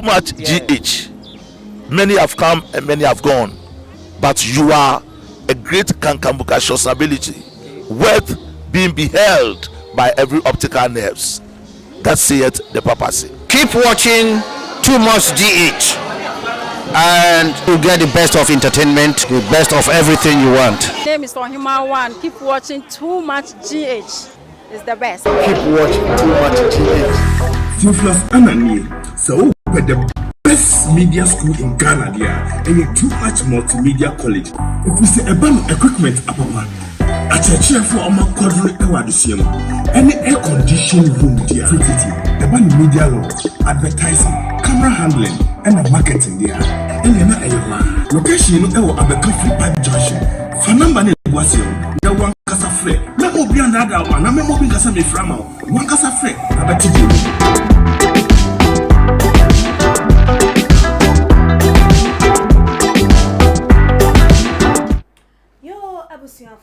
much GH. Many have come and many have gone, but you are a great Kankambuka ability, worth being beheld by every optical nerves. That saith the papacy. Keep watching Too Much GH, and you get the best of entertainment, the best of everything you want. My name is Ohima One. Keep watching Too Much GH. It's the best. Keep watching Too Much GH. Theophilus Anani, so we're the best media school in Ghana there, and a Too Much Multimedia College. If we say about equipment, apapa, a chair for our quadruple ewadisium, any air conditioned room there, about media law, advertising, camera handling, and marketing there. And you're not a location, you know, at the coffee pipe junction. For number was you, the one casa free. Let me be another one. I'm moving casa me from one casa free. About you.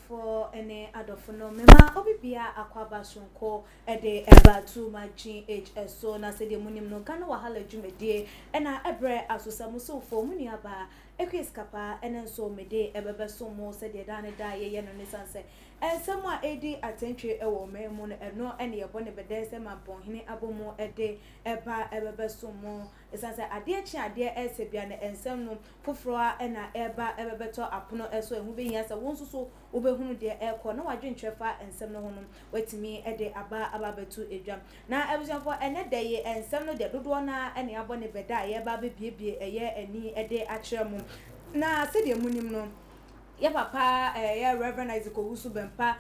For any other phenomenon, Obibia Aquaba Sunko, a day ever too much GH so na said the munim no Gana Wahala Jumede, and I ever as Samuso for Muniaba, Equiscapa, and then so me day ever so more said the Dana die yen on the sunset. And somewhat AD attention a woman and no any upon the bed, and my bon, abomo a day ever so more. As I said, a dear child, dear Elsebian, and some no Pufroa and I ever better upon us, and moving as a one so over whom dear air corner, I drink trefa and some no home wait to me a day about to a jam. Now I was for another day and some of the Dudwana and the abonne beda, baby, a year and me a day at Sherman. Now, said the munim no. Yeah, papa, Reverend Isaac Owusu Bempa,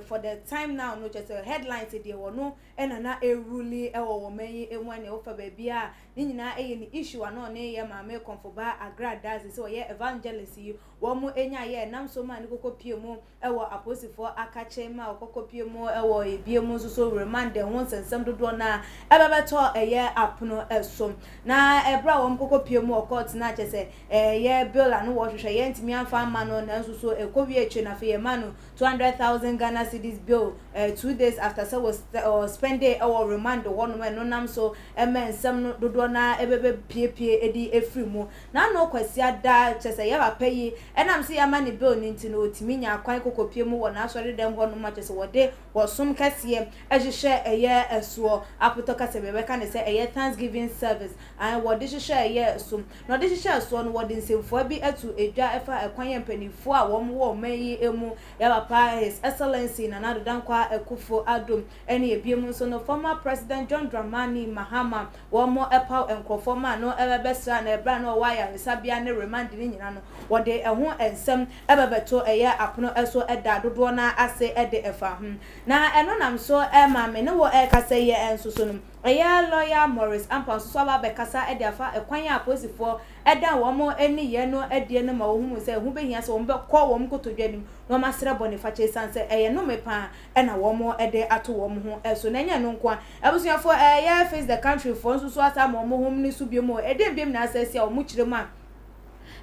for the time now, no just a headline today or no, and a really or may one offer baby. Nina a issue and on a mamma come for bar a grad does so yeah evangelist you one more enya yeah nam so man go copy mo ewo apostle for akachema or copy mo ewo e biemo so remind them once and some do na ebebeto a year apuno esom na ebra won copy mo court na che say yeah bill and wo hwehwe ye ntimi amfa ma no na so ekowie eche na fe manu 200,000 Ghana cedis bill 2 days after so was spend day or remind one man no nam so men some do na ebebe pie edi efri mu na no kwasia da chese ya ba payi enam se ya mani bill ni ntino otimi nya kwan kokopie mu wona asori dem ho no ma chese wode wosum kase ehihye eye esuo apoto kase bebe ka ne se eye Thanksgiving service and wode hihye eye esum no de hihye esuo no wode nsemfo bi atu edwa efa ekwan yempanifo a wo mayi emu ya ba pa his excellency na nado dankwa ekufo adom ene ebiemu so no former president John Dramani Mahama wo mo and conforma no ever best and a brand or wire sabia ne remind ni nyina no wode eho ensem ebebeto eye apono eso eda dodo na ase ede efa na eno nam so ma me ne wo kasa ye enso so no eye lawyer Morris ampa so aba be kasa ede afa ekwan ya aposifo eda wo mo eni ye no ede ne ma wo hu se hu behia se wo be kọ wo mkotodwanim no masere Boniface sanse eye no mepa ena wo mo ede ato wo mo ho eso na nya no nkwa abusuafo eye face the country for so ata mo hom ni su biemo edem biem na asasi a omu kire ma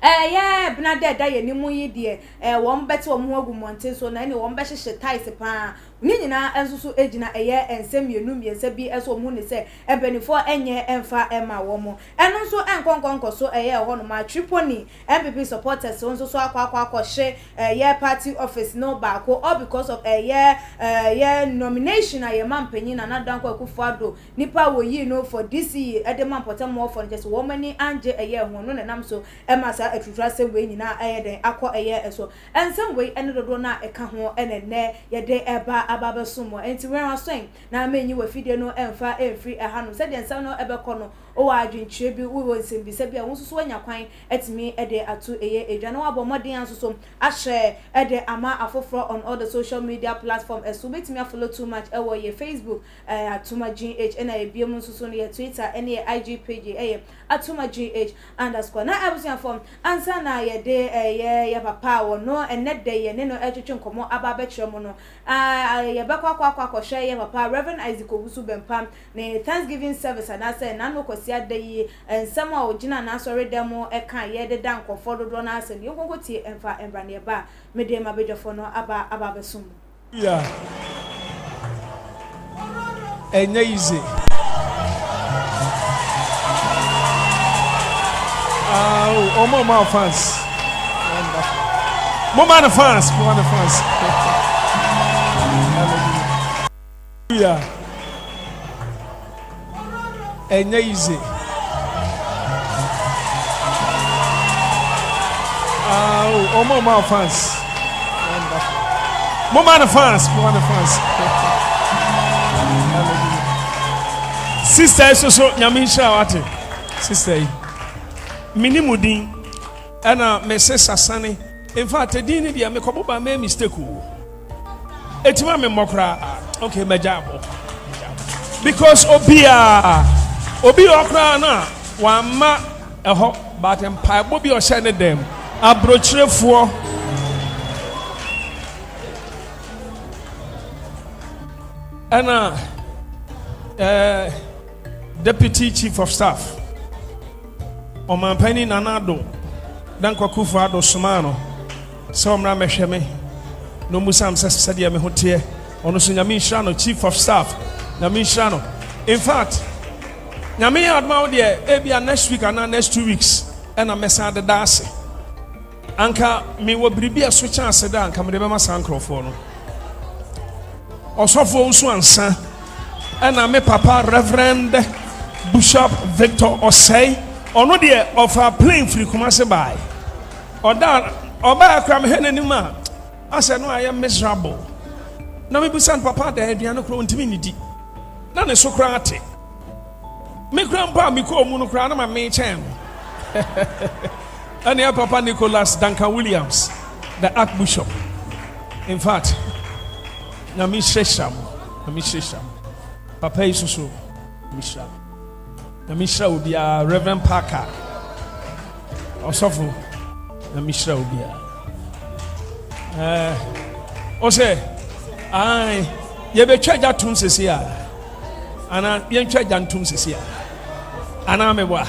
yeah bna da ye ni mu yi de won bete omu agu monte so na ni won be hyehye ties pa ni nyina ensusu ejina eye ensem yenu miensa bi eso omu ne se ebenifo enye emfa ema wo mo eno so enkonkonko so eye ho no ma Tripoli MPP supporters so so akwa hye yeah party office no ba ko all because of yeah nomination aye mampanyin na nadanko akufado nipa wo yi no for this year edema important more for just woman anje eye ho no na nam so emasa atutra se we nyina eye den akọ eye eso ensem we ene dodo na eka ho ene ye de eba ababe sumo enti we rasen na menyi we fide no emfa emfri ehanu se de ensem no ebekọ no o wa adwintwe bi wo nsem bi se bi won susu anya kwan etimi ede atu eye edwa na wabo modern ansuso ahye ede ama afoforo on all the social media platform eso betimi follow too much ewo ye Facebook atuma GH na ye biem nsuso no ye Twitter na ye IG page atuma GH _ na abusian form ansa na ye de ye papa wo no ene de ye ne no etwetwe nkomo aba be kire mo no ye bakwa share ye papa Reverend Isaac Owusu Bempam ne Thanksgiving service na say na no kwasi adayi ensam a ogina na asori demo eka ye de dan kofo dodo na asem ye gongo tie emfa embra ne ba me de mabedwofo no aba besum yeah enye easy More fans. More fans. Hallelujah. And easy. More fans. More fans. Sister, so Nyamisha wate. Sister, minimudin, and Mrs. Sassani. In fact, I didn't be a mekoba me mistake. Etima me mokra. Okay, my job. Because obi okra na wama eho but empire bobi o share them abrochirefo ana deputy chief of staff Omampani Nanado Danko Kufuado Sumano Somra Mesheme no Musam Sadia Mehotie Onusu Nyamishano chief of staff Nyamishano. In fact, Nyami Admao de Ebia next week and next 2 weeks and a messa the dase. Anka me will be a switch and sedan come the Mama Sancrophone. Also for Uswansa and I me Papa Reverend Bishop Victor Osei or no dear of our plane free Kumase by or that or by a cram hen anymore. I said, no, I am miserable. Now we send Papa the Diana Crow intimidity. None is so crate. Me grandpa me call monocrana my main champ. And your Papa Nicholas Duncan Williams, the Archbishop. In fact, Namisham. Papa is so Misha. Namisha will be a Reverend Parker. Also, Namisha will be a. Ose, I ye be charge at Tums is here. And I young charge and Tums is here. And I'm a wa.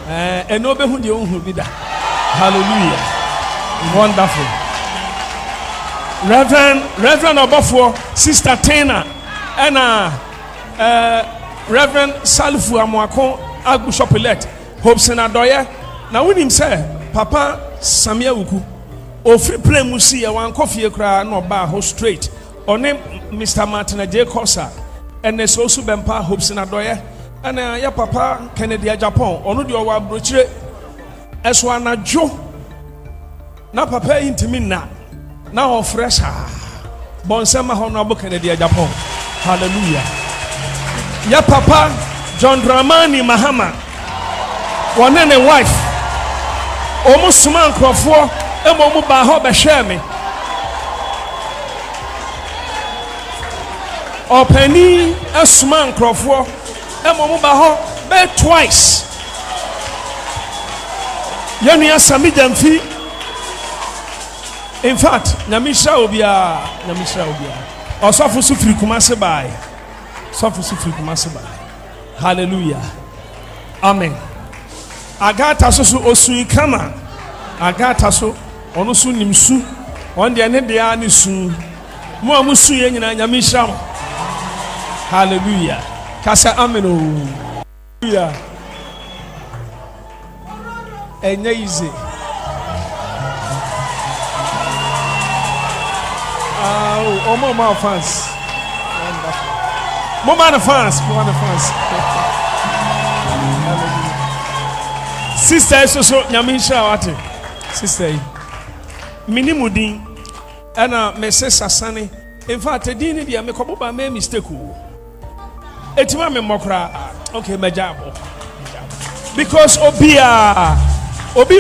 And no be who the own who be that. Hallelujah. Wonderful. Reverend Obafo, Sister Tina, and Reverend Salfu Amwako, Archbishop elect, Hopes and Adoya. Now, when him say, Papa Samia Uku, or free play Musi, one coffee cry, no bar, ho straight, or name Mr. Martin J. Cosa, and there's also Bempa, Hopes and Adoya, and ya Papa Kennedy Japan, or no, you are brochure as one a Joe. Now, Papa intimina. Now fresh Bonsema Honorable Kennedy Japan. Hallelujah. Ya Papa John Dramani Mahama. One and a wife. Almost man crofo Emomu Baho Bashemi. Or Penny a man crofo Emomu Baho be twice. Yania Sami Demfi. In fact, Namisha Obia. Also for Sufri Kumase by. Hallelujah. Amen. Agata so osu kama. Agata so onusu nimsu. On the end they are nisu. Mo amusu ye nyina Namisha. Hallelujah. Kasa amen. Hallelujah. Enye easy. More fans. More fans. Sister, so Nyamisha wate. Sister, minimudin, and Mrs. Sassani. In fact, I didn't be a mekoba me mistake. Etima me mokra. Okay, my job. Because obi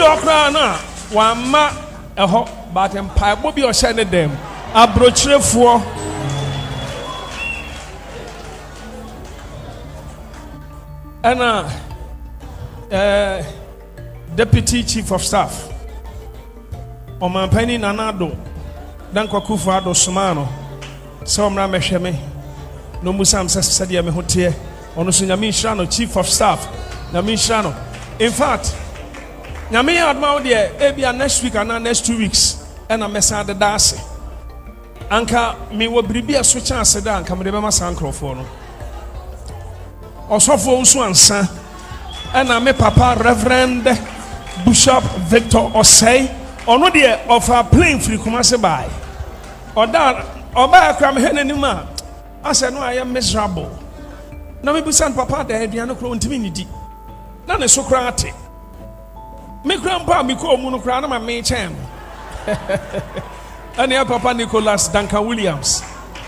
okra na wama eho but empire bobi o share them. Abrochirefo and deputy chief of staff Omampani Nanado Danko Kufuado Sumano Somra Mesheme no Musam Sadia Mehotie Onusu Nyamishano chief of staff Nyamishano. In fact, Nyami Admao de Ebia next week and next 2 weeks and a messa the dase. Anka me will be a switch and sedan come the Mama Sancrophone. Also for Uswansa and I me Papa Reverend Bishop Victor Osei ono de of a plane free Kumasi by oda oba akram henanima ase no I am miserable na me busan papa da aduane kro ntimi nidi na ne so kra ate me grandpa me ko mu no kra na ma me chen and your papa Nicholas Duncan Williams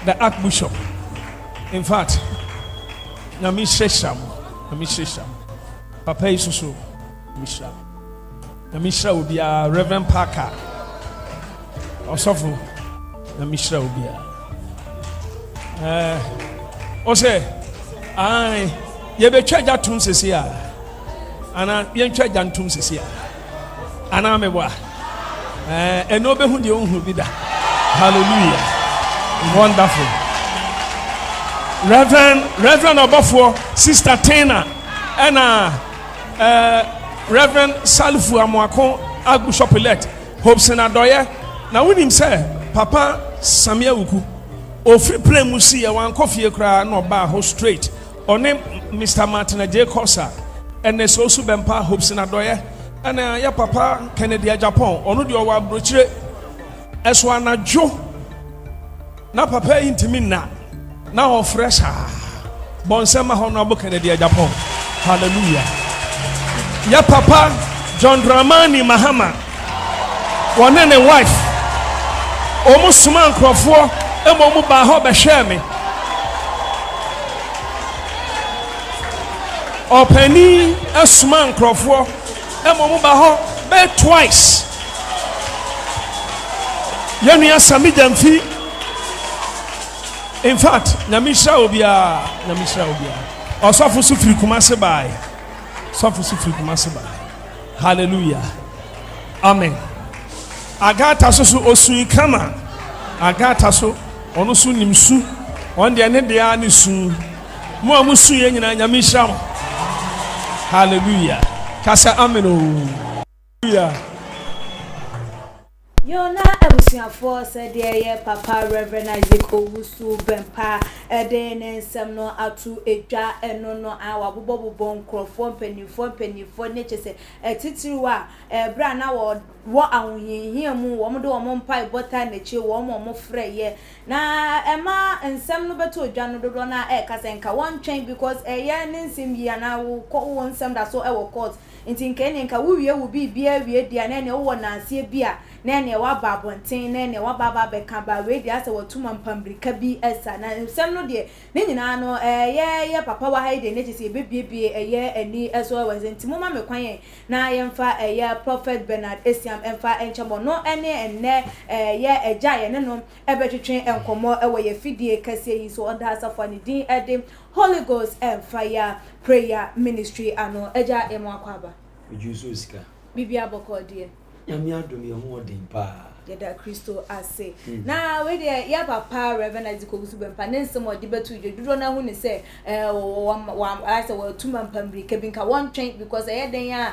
the Archbishop in fact na mi shesham papa isusu misha na misha obia Reverend Parker osofo na misha obia ose ai ye be twaja tum sesi a ana ye twaja ntum sesi a ana meboa eno be hu de onhu bi da hallelujah wonderful Reverend Obafo Sister Tina and Reverend Salfu Amoako Archbishop elect Hobson Adoye na wonim say Papa Samia Uku ofri play musi e wan kofie kra na oba ho straight one Mr. Martin J. Kosa and so bempa Hobson Adoye and ya Papa Kennedy Japan ono de owa brochire eso anajo na papa intimi na o fresh bonsema honorable Kennedy Japan hallelujah ya papa John Dramani Mahama one and wife almost man crofo emo ba ho be hwe me openi asman crofo emo ba ho be twice yenu ya sami jamfi. In fact, Namisha Obia. Osofu sufri kumase bai. Hallelujah. Amen. Agata so osun kama. Agata so onusu nimsu. Onde ne de ani sun. Mo amusu ye nyina Namisha. Hallelujah. Kasa amen. Hallelujah. Yona ebusiafo said ye Papa Reverend Isaac Owusu Bempa eden ensem no atu edwa eno no awa bobo nkrofo mpanifo neche se titiriwa bra na wo ahunhihia mu wo mde wo mpai bota neche wo mo frɛ ye na ema ensem no beto odwa no dodo na kasenka one train because ye nsem yi na wo ko nsem da so wo court nti nkene nka wo wie wo bia wie dia na ne wo nansie bia na ne wa babonten na ne wa baba beka ba we dia se watuma mpambrika bi esa na nsem no de ne nyina no ye papa wa haide ne tse bebie ye ani eso wazenti moma mekwan na yemfa ye Prophet Bernard Esiam emfa enchemo no ene ye eja ye ne no ebetwetwe enkomo ewo ye fidie kase yi so onda asafo ne din edim Holy Ghost and Fire Prayer Ministry ano eja emo akwaba ejuso sika bibia boko die nyame adom ye ho odin pa yeda Kristo ase na we de ya papa Reverend Isaac Owusu Bempa nensem odi betu dwodwo na hu ne se I say we tuma mpambrika bi nka one train because den ya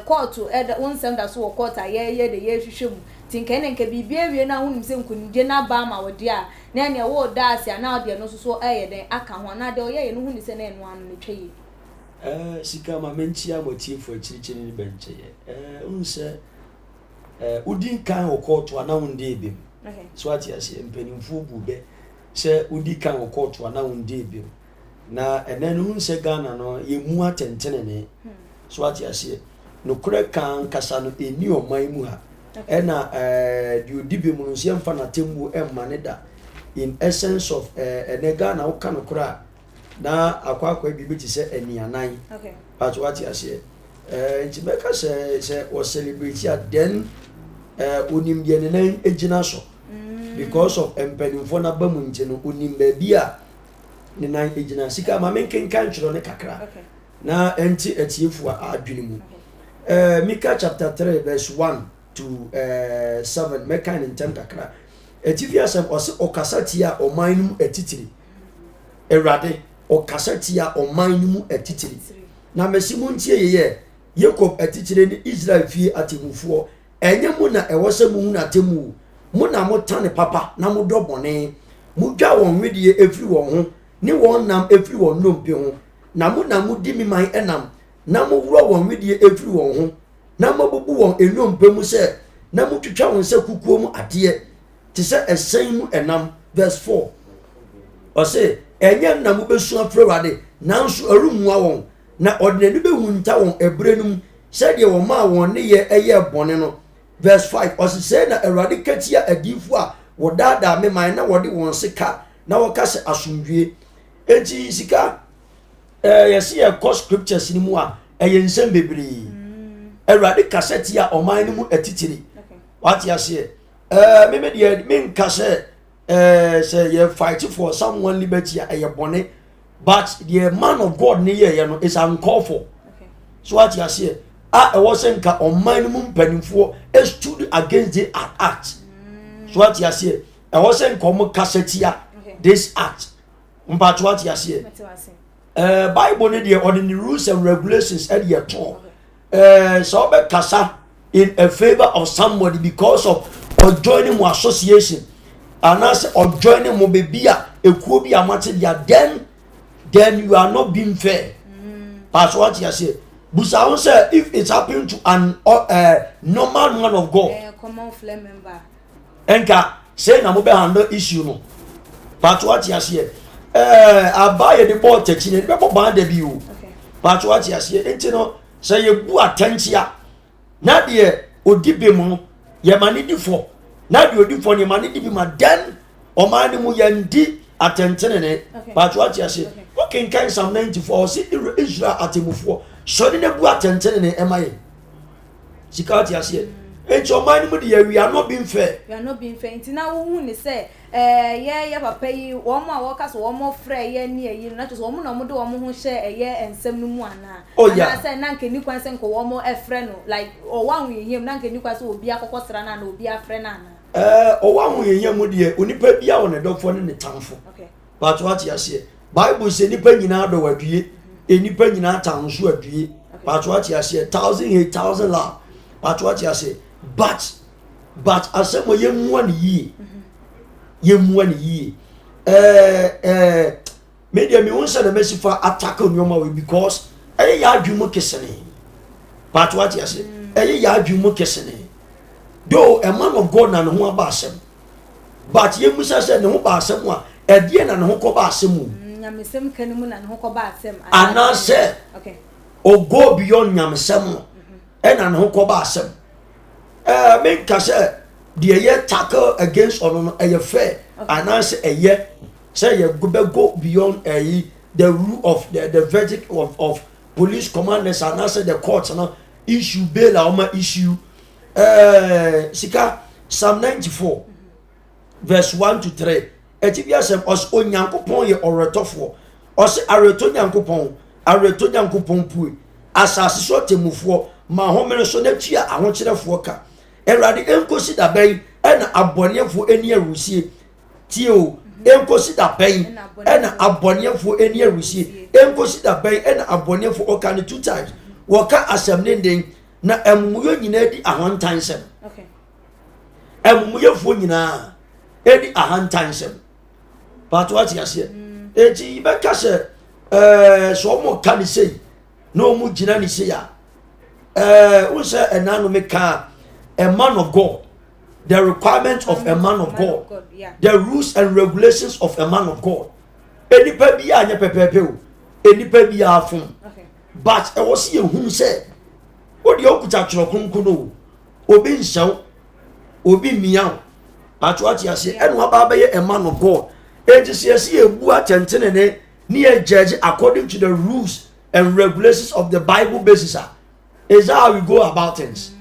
court wonsem da so court ye de ye hwehwem tinkene nka bibia wie na hu ne se nkunje na ba ma wode a na ne wo da ase na ode no so den aka ho na de ye no hu ne se na eno anu ne tweye sika ma menchia motifo chirichiri ni benche unse udin kan okoto ana wunde ebem so ati ase mpanimfu bube se udi kan okoto ana wunde ebem na enenu unse Ghana no yemu atentene ne so ati ase no kure kan kasa no eni oman mu ha ena di udi be mu nso yemfa na tembu emma ne da in essence of ene Ghana wo kan kura na akwa bibi ti se enianan but what you say ntimeka se o celebrate ya then onim de nenan ejina so because of empanimfo na bamu ntino onim ba bia nenan ejina sika ma menken kan chiro ne kakra na enti etiefu adwene mu Micah chapter 3 verse 1 to 7 mekan ntem kakra etifia sem okasatia omanum etitiri erade okasatia omanum etitiri na mesimu ntie ye Jacob etitire ni Israel fie atemufo enye mu na ewose mu na temu mu na motane papa na mo dobone mu dwa won wedie efiri won ho ni won nam efiri won nompe ho na mu di mi man enam na mo wuro won wedie efiri won ho na mabubu won ennompa mu se na mutwitwa won se kukuo mu ade te se esen mu enam verse 4 o se enye na mu besu afrewade nanso arumua won na odene be hunta won ebrenum se de won ma won ne ye eye bone no verse 5 o se na awurade katia adifo a wodada me man na wode won sika na wokase asomdwie enti sika yesi ye cost scriptures ni mu a ensem bebre awurade kaseti a oman ni mu atitiri what you say me de me nkase say you fight for someone liberty a bone but the man of God ni ye no is uncalled for so what you say I wasn't ka oman ni mu mpanimfo stood against the act so what you say I wasn't come kaseti a this act but what you say Bible ni the ordinary rules and regulations at your top so be kasa in a favor of somebody because of or joining mo association and as or joining mo baby a ekuo bi amate dia then you are not being fair that's what you say busa won say if it's happening to an normal man of God common flame member enka say na mo be handle issue no but what you say abaye the ball techi ne be baba da bi o but what you say enti no say you bu attention na de odibe mu ye mani di fo na de odifo ne mani di bi ma den o mani mu ye ndi atentene ne but what you say okay kan Psalm 94 see Israel atemufo so ne bu atentene ne emaye sika ti ase e o mani mu de we are not being fair ntina wo hu ne say ye papa yi wo mo a wo ka so wo mo frɛ ye ne yi na to so wo mo na mo de wo mo ho hye ye ensem no mu ana na say na nke ni kwan se nko wo mo frɛ no like o wa hu yehiem na nke ni kwan se obi akokosra na obi afrɛ na ana o wa hu yehiem mu de onipa bia wo ne dofo ne tamfo but what you say Bible say nipa nyina do wadue enipa nyina tanso adue but what you say 1,000 la but what you say but asemo ye mu ani yi yemua ni yi media me won say the mesifa attack on your way because ya adwumo kesene but what you say ya adwumo kesene though a man of God na no ho aba asem but yemusa say ne ho ba asem a edie na ne ho ko ba asem mu nyamesem kanimu na ne ho ko ba asem ana say okay o go beyond nyamesem na ne ho ko ba asem me ka say the ye tackle against on a fair and answer a year say you go beyond the rule of the verdict of police commanders and answer the courts and issue bail or issue sika Psalm 94 verse 1 to 3 etibia sem os onyankopon ye oretofo os areto nyankopon pui asase so temufo ma homere so na tua ahokyerefo ka Eradi enkosi da ben ena abonefo eni arusie tio enkosi da ben ena abonefo eni arusie enkosi da ben ena abonefo oka ne 2 times woka asem den na emuyo nyina di ahontansem okay emuyefo nyina edi ahontansem but what you say eti be ka se so mo ka ni sei no mu gina ni sei ya wo se enano me ka a man of God, the requirements of a man of God, the rules and regulations of a man of God. Any baby anya pepepe, any baby afun. But I was here who said, "What the okuta chrokunkuno, obi nshaw, obi miyaw." But what you say, and what a man of God. And to see a bua tentene near judge according to the rules and regulations of the Bible basis. Is that how we go about things?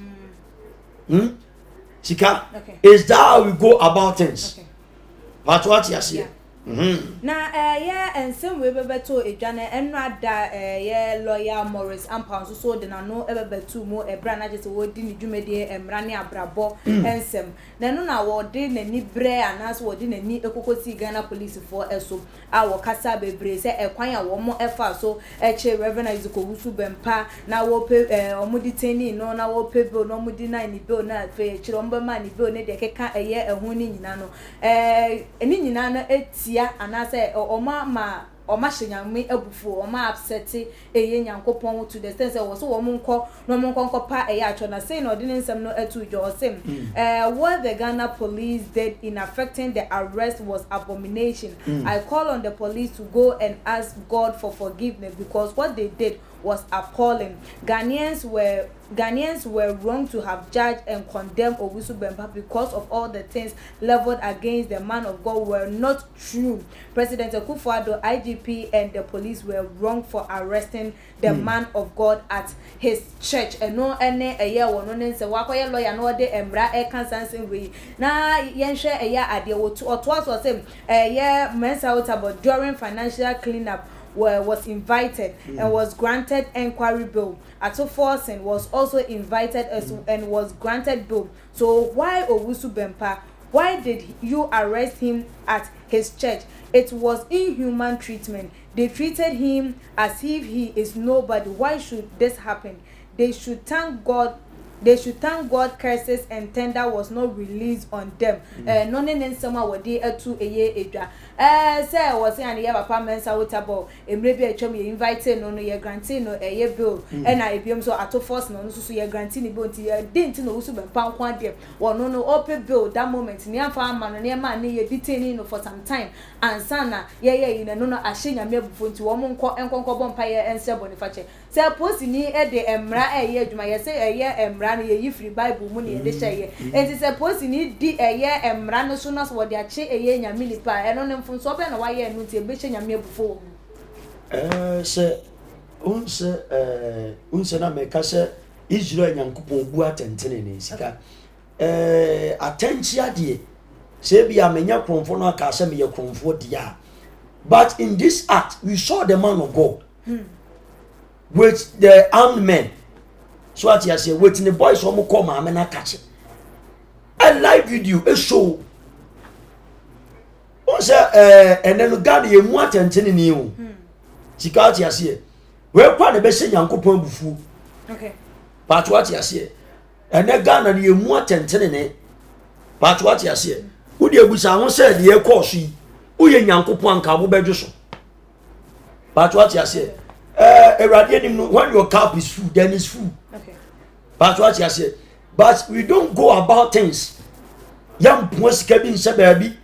Sika, is that how we go about things? But what you say? Na ensem we bebeto edwane enra da lawyer Morris Ampan so de na no ebebetu mo ebra na jese wo di ni dwumede emra ne abrabo ensem na no na wo de nani bre anas wo de nani ekokosi Ghana police for eso a wo kasa bebre se ekwan a wo mo efa so eche Reverend Isaac Owusu Bempa na wo pe omudi teni no na wo pe bill no omudi na ni bill na fe chiro mbema ni bill ne de keka ehun ni nyina no eni nyina na eti anase oma ma oma hyenyame abufu oma upset eye nyankopon to the sense wo so wo monko no monko pa eye atwo na say no de nsem no atu jo sem what the Ghana police did in affecting the arrest was abomination. I call on the police to go and ask God for forgiveness because what they did was appalling. Ghanaians were wrong to have judged and condemned Owusu Bempah because of all the things leveled against the man of God were not true. President Akufo-Addo, IGP, and the police were wrong for arresting the man of God at his church. And no any a year one no say wakoye lawyer no de embra e kan sansen we na yenhwe a year ade wo to twas was him year men's out about during financial cleanup was invited and was granted inquiry bill. Ato Forsen was also invited and was granted bill. So why Owusu Bempah? Why did you arrest him at his church? It was inhuman treatment. They treated him as if he is nobody. Why should this happen? They should thank God. They should thank God curses and tender was not released on them. None in summer were there to a year edra. Say was in the papa men's out about a maybe a chum you invited no ye granting no a year bill. And I be so at force no so ye granting bill to your didn't know who's been pound one day. Well no open bill that moment near farm and near man near detaining for some time. And sana ye no ashing a mere before to woman call and conquer bumpire and sell boniface. Say post in here the emra a year you might say a year emra ye free Bible money and they say and it's supposed to need a year and run as soon as what they are che a year and millipa and on them from so and why and no tea and me before. Sir, unsena mekase Israel Yankupon Bua Tentene Sika. Attentia dear, say be a menya conforno casem your comfort dia. But in this act, we saw the man of God with the armed men. So what you say, waiting the boys from Mukoma, I'm not catching. A live video, a show. And then God, you want and telling you. She got you see. We're quite the best in Uncle Pombu. Okay. But what you say, and then God, you want and telling it. But what you say, would you wish I won't say the air course? Who you Uncle Ponka, Bejuso. But what you say, when your cup is full, then it's full. Okay. But what you say, but we don't go about things. Young boys cabin say baby,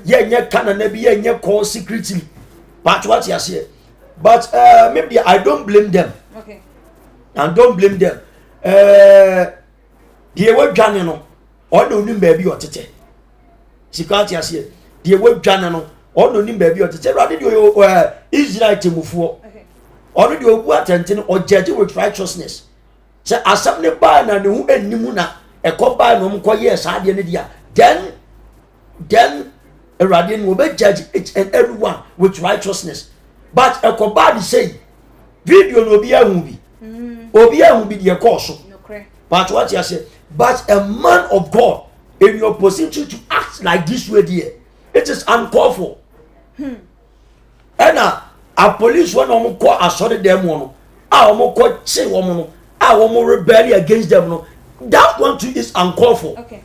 yeah, can maybe yeah, call secretly. But what you say, but maybe I don't blame them. Okay. And don't blame them. The web channel, or no new baby or tete. She can't say, the web channel, or no new baby or tete. Rather, you Israel to move for. Already you were attending or judging with righteousness. Say, as something by na new and Nimuna, a combine no more years, I didn't then a radiant will be judge each and everyone with righteousness. But a combine say, video no be a movie, or be a movie, the course. But what you say, but a man of God in your position to act like this way, dear, it is uncalled for. And a police one of them call assaulted them one. Our call say woman. Our rebellion against them. No, that one too is uncalled for. Okay.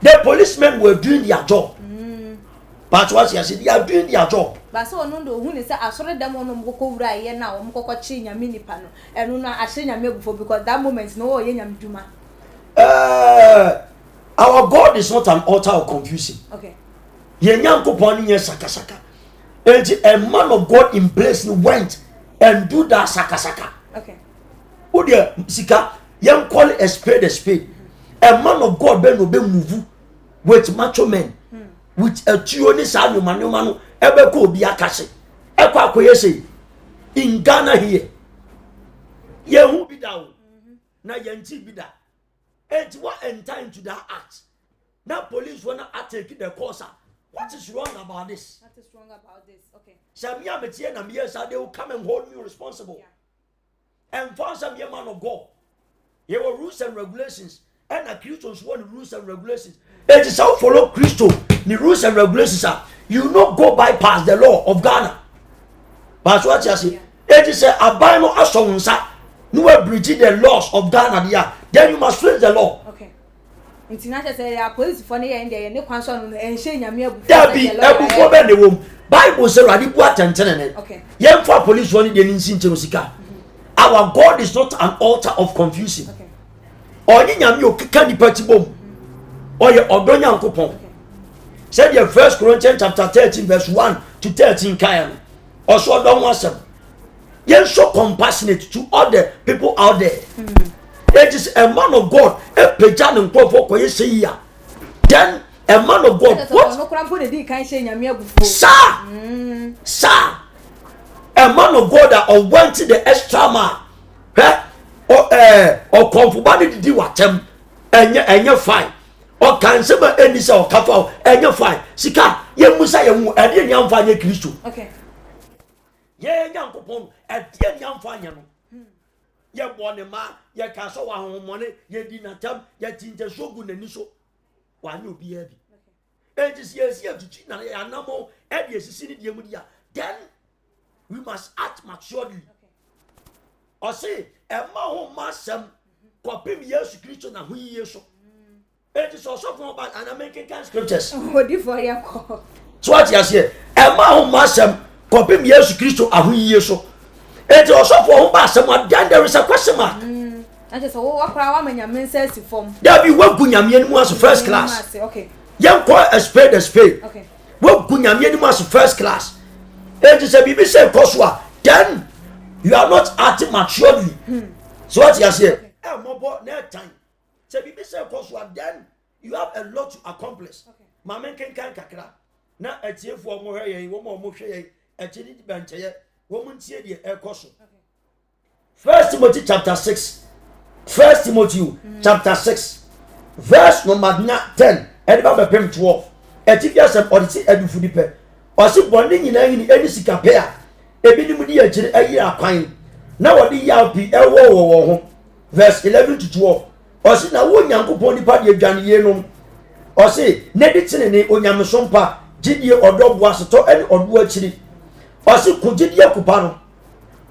The policemen were doing their job. But what you said, they are doing their job. But so no who is assaulted them on Moko Rai now, Moko Chinya mini panel, and Una Ashina Mebo because that moment no Yam Juma. Our God is not an altar of confusion. Okay. Yenyanko Pony Saka. And a man of God in place went and do that saka. Okay. Oh dear, Sika, young call it a spade. A man of God ben obe move with macho men, with a tuoni sanu manu, ebe ko bi akase. Ekwa koye say in Ghana here. Ye hu bi da o. Na yenti bi da. And what enter into that act? Now police wanna take the course. What is wrong about this? What is wrong about this? Okay. Samia Metia and yes, they will come and hold me responsible. Yeah. And for some young man of God, there were rules and regulations, and the Christians want rules and regulations. It is how follow Christo. The rules and regulations are you not go bypass the law of Ghana. But what you say, it is a abino asonsa. You are breaching the laws of Ghana. Then you must face the law. Okay. International say police for near India and no concern and shame your there be a before the womb. Bible say radibu atentene. Okay. Yen for police one dey nsin nche sika. Our God is not an altar of confusion. Okay. Onye nyame okeka nipa tibom. Oye odonya nkopon. Said the 1 Corinthians chapter 13 verse 1 to 13 kayan. Also don't want some. Yen so compassionate to other people out there. It is a man of God. A pejan and profo ko yesi ya. Then a man of God. What? Sir. A man of God that went to the extra mile. Or confubani di watem. Enya fine. Or cancel any or kafa. Enya fine. Sika. Ye musa ye mu. Edi nyam fine Kristo. Okay. Ye nyam kupon. Edi nyam fine no. Ye born ma. Ye kaso wa homone. Ye di natam. Ye tinte shogu na niso. Wa nyu bi ebi. It is yes to cheat na anamo. Edi esisi ni die mu dia. Then we must act maturely. Or say, a man who must some copy years Christian and who years so. It is also from about an American scriptures. What do you for your So what you say? A man who must some copy years Christian and who years so. It is also for whom someone then there is a question mark. I just what power when your men says you form. There be what Gunyamian was first class. Okay. Young call a spade a spade. Okay. What Gunyamian was first class. It is a BBC Koswa. Then you are not acting maturely. So what you say? Mobile net time. Say BBC Koswa. Then you have a lot to accomplish. Mamen can kakra. Na etie for mo hye wo mo hwe ye echidi benche ye wo mun tie de e koso. 1 Timothy chapter 6. 1 Timothy chapter 6 verse number 10 and ba pem 12. Etifia sem odisi edufu dipe. Osi bonde nyina hini eni sika pe a ebi ni mudi agire ayi akwan na wodi yapi ewo wo ho verse 11 to 12. Osi na wo nyankopon nipa de adwane ye nom. Osi ne di tene ne onyamsompa gidie odobo aseto eni odo akiri. Osi kugidie kupano.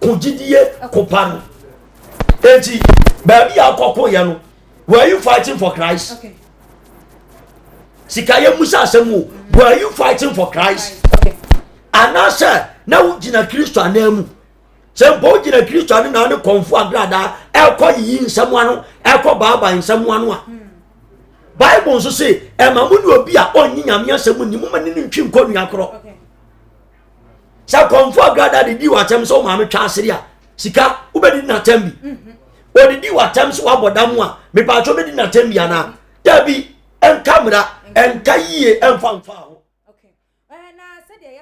Kugidie kupano. Enti baby akoko ye no. Were you fighting for Christ? Okay. Sikaye Musa asemu. Were you fighting for Christ? Okay. Anasa na ujina Kristo anemu. Sempo ujina Kristo anu na anu konfu agrada. Eko yi nsemu anu. Eko baba nsemu anu a. Bible nso say emamu ni obi a onyi nyame asemu ni muma ni ntwi nkonu akro. Okay. Sa konfu agrada de di watem so ma me twa asiri a. Sika ubedi na tembi. Odidi watem so wabodamu a. Me pa cho bedi na tembi ana. Dabi en kamera en kayiye en fanfa ho.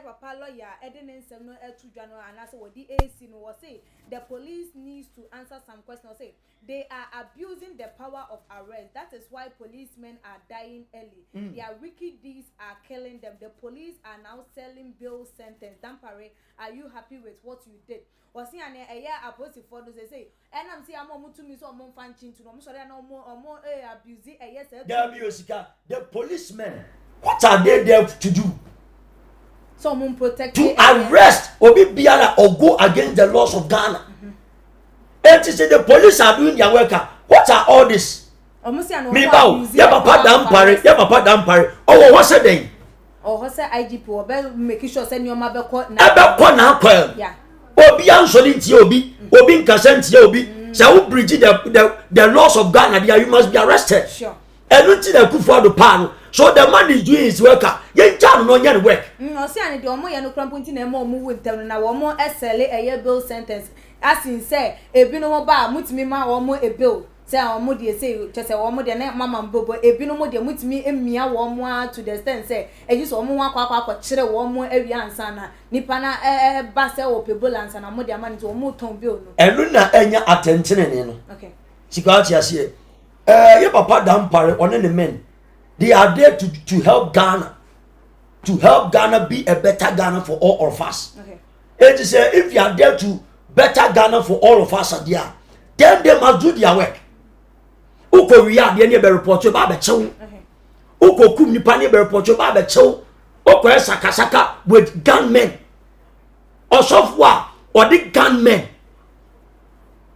Papa lawyer Edinin Semno Etujano and also what the AC no was say the police needs to answer some questions. Say they are abusing the power of arrest. That is why policemen are dying early. Their wicked deeds are killing them. The police are now selling bail sentence. Dampare, are you happy with what you did? Was he an a year opposite for those say and I'm saying I'm to me so I'm fanching to them. Sorry, no more abusing a yes. The policemen, what are they there to do? Someone protect to arrest obi biara or go against the laws of Ghana. And to say the police are doing their work. What are all this? Me bow. Ya papa dampare. Oh, what's the name? Oh, what's the IGP? Or making sure send your mother court now. Yeah. Obi answering to obi. Obi consent to obi. So who breach the laws of Ghana? You must be arrested. Sure. And until they could for the pan. So the man is doing his work. Yen jam no yen work. No see ani de omo yen no kramponti na mo mu with them na omo SLA a year bill sentence. As in say ebi no ba mutimi ma omo e bill. Say omo de say chese omo de na mama mbobo ebi no mo de mutimi emia omo to the extent say e use omo akwa kire omo awi ansa na nipa na ba say o pebble ansa na mo de amani to omo ton bill no. Enu na enya attention ne no. Okay. Sikati ase ye papa dampare one ne men. They are there to help Ghana. To help Ghana be a better Ghana for all of us. Okay. It is if you are there to better Ghana for all of us, then they must do their work. Uko wiya de ne be report you ba be chew. Uko kum nipa ne be report you ba be chew. Uko sakasaka with gunmen. Osofwa or the gunmen.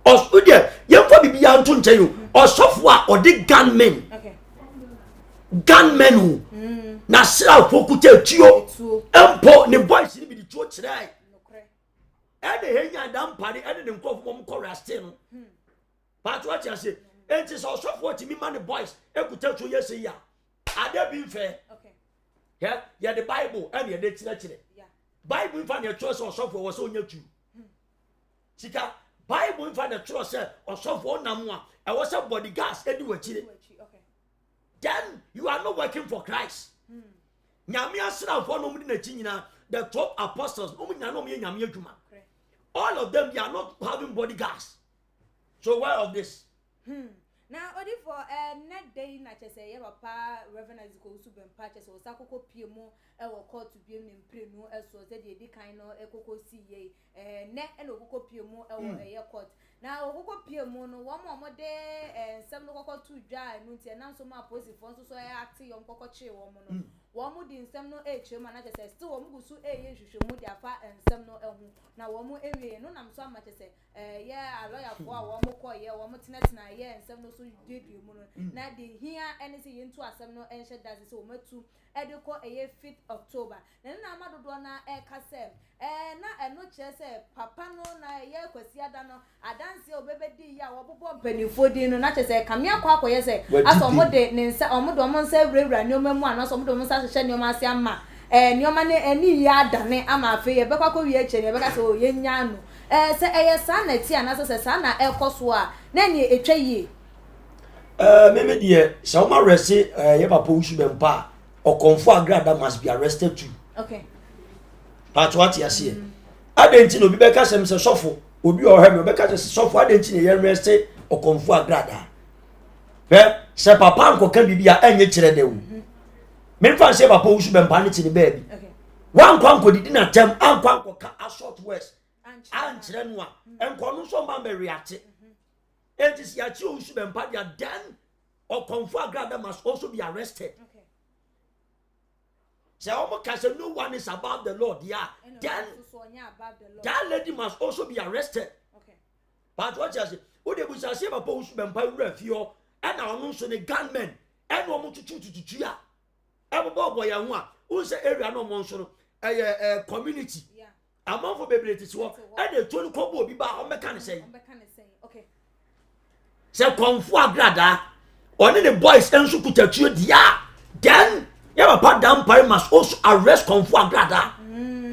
Osude yemfa bibia nto nche yo. Osofwa or the gunmen. gunmen na sra fokuta tuo empo ne boys ni bi di tuo kirai ene henya dan pare ene ne nkofo mom koreste no but what you say enti so sofo ti mi man boys ekuta tuo yesi ya ade bi mfe yeah the bible ene de kire bible fa ne tuo so sofo wo so onya tu sika bible fa ne tuo se osofo onam a e wo se bodyguards edi wachire then you are not working for Christ. Nyame asra for no mudi na chinyina the top apostles no nyina no me nyame adwuma. All of them they are not having bodyguards. So why of this? Now odi for net day na chese ye papa Reverend Ezekiel Usubem pa chese o sakoko pie mu e wo court biem ne mpre no eso se de edi kan no ekoko si ye ne e no kokko pie mu e wo ye court. Now okoko pie mu no wo mo de nsem no kokko tu dwa no ntia na so ma police fo so e acti yom kokko che wo mo no wo mo di nsem no e che ma na chese still wo mo gusu e ye hwehwe mu di afa nsem no ehu na wo mo ewie no nam so ama chese ye a lawyer fo a wo mo ko ye wo mo tenetena ye nsem no so dedu mu no na de hia anything into asem no enche daze so matu ediko eye 5th October na amadodo na e kase na eno chese papa no na ye kwasi ada no adanse obebedi ya wo bobo mpanifo din no na chese kamia kwa akoye se aso omode ne nsa omodo mo nsa ewura ne omamu anaso omodo mo nsa hye ne omase ama nioma ne eni ya adane ama afi ye bekwa ko wie eche ne beka so ye nya no se eye sa na ti anaso se sa na ekoso a na ni etwa yi meme die Shauma resi ye papa Usubem pa Okonfo Agrada must be arrested too. Okay. But what you see? Adenti no bi beka sem se sofo obi o hem beka se sofo adenti ne ye arrested Okonfo Agrada. Se papa nko kan bibia enye kire de wo. Me fa se papa Usubem pa ne ti ne baby. Okay. Wan kwanko didi na tem an kwanko ka assault west. An kire no a enko no so ma be react. Enti si ya chi Usubem pa dia then Okonfo Agrada must also be arrested. Okay. Say no one is above the Lord, yeah. Then that lady must also be arrested. Okay. But what you say? Who they will say about Usubem pa refio and our so the gunmen and no more to ya. Every boy ya one who say area no more so community. Yeah. Among for baby it is what and the 20 kobo bi ba o mechanic say. Okay. Say Okonfo Agrada only the boys enso kutatuo dia. Then yeah, papa Dampare must also arrest Okonfo Agrada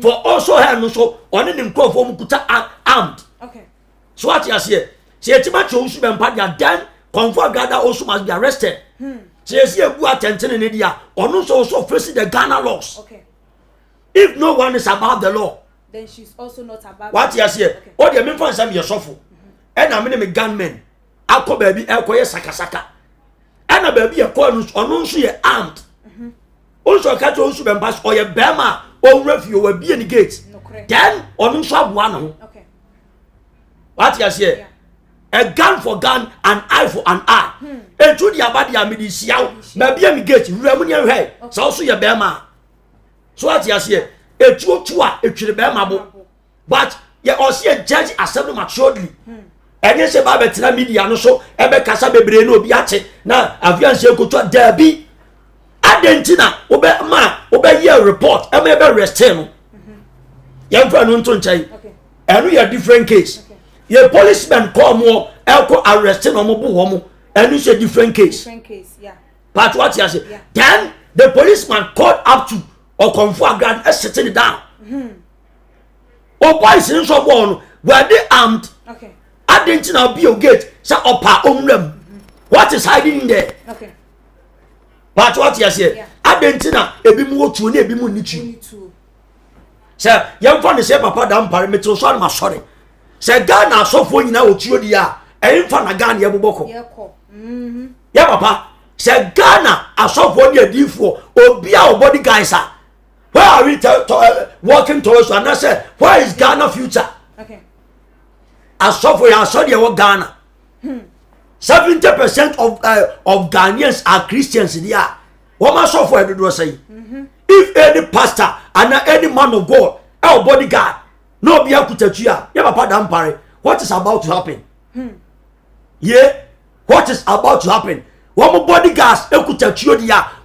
for also her so only the Nkrofo mukuta armed. Okay. So what you say? Say Timacho Usubem pa dia then Okonfo Agrada also must be arrested. Say ebu attention in India ono so also facing the Ghana laws. Okay. If no one is above the law, then she's also not above. What you say? Okay. All the men for some your suffer. And I mean me gunmen. Akọ baby ekoye sakasaka. And a baby ekọ ono so ye armed. Also catch Usubem pass or your bema or refugee will be in the gate. Then on one. Okay. What you say? Yeah. A gun for gun, an eye for an eye. And to the abadi amidisiao, maybe a gate, remunia head. So also your bema. So what you say? A chua, a chilibema. But you also a judge assembly maturely. And yes, a babetina media no so, ebe casa bebreno biate. Now, avian go to derby. Adentina obe year report e me be arrest no yem fa no nto nchai enu ya different case ye policeman call mo elko arrest no mo bu wo mo enu is a different case yeah. But what you say? Yeah. Then the policeman called up to Okonfo Agrada sitting down. Oh boys in so born were they armed? Okay. Adentina be your gate say opa onwem. What is hiding in there? Okay. But what you say? Adentina ebi mu otu na ebi mu nitu. Say yem fa ne say papa Dampare meto so na sorry. Say Ghana asofo nyina otuo di a emfa na Ghana ye boboko. Ya papa say Ghana asofo ni adifo obi a body guys are. Where are we working towards? And I say where is Ghana future? Okay. Asofo ya so de wo Ghana. 70% of Ghanaians are Christians there. What must suffer to do say? If any pastor and any man of God, our bodyguard, no be able to touch you, papa Dampare, what is about to happen? Yeah, what is about to happen? One more bodyguards, could touch you there.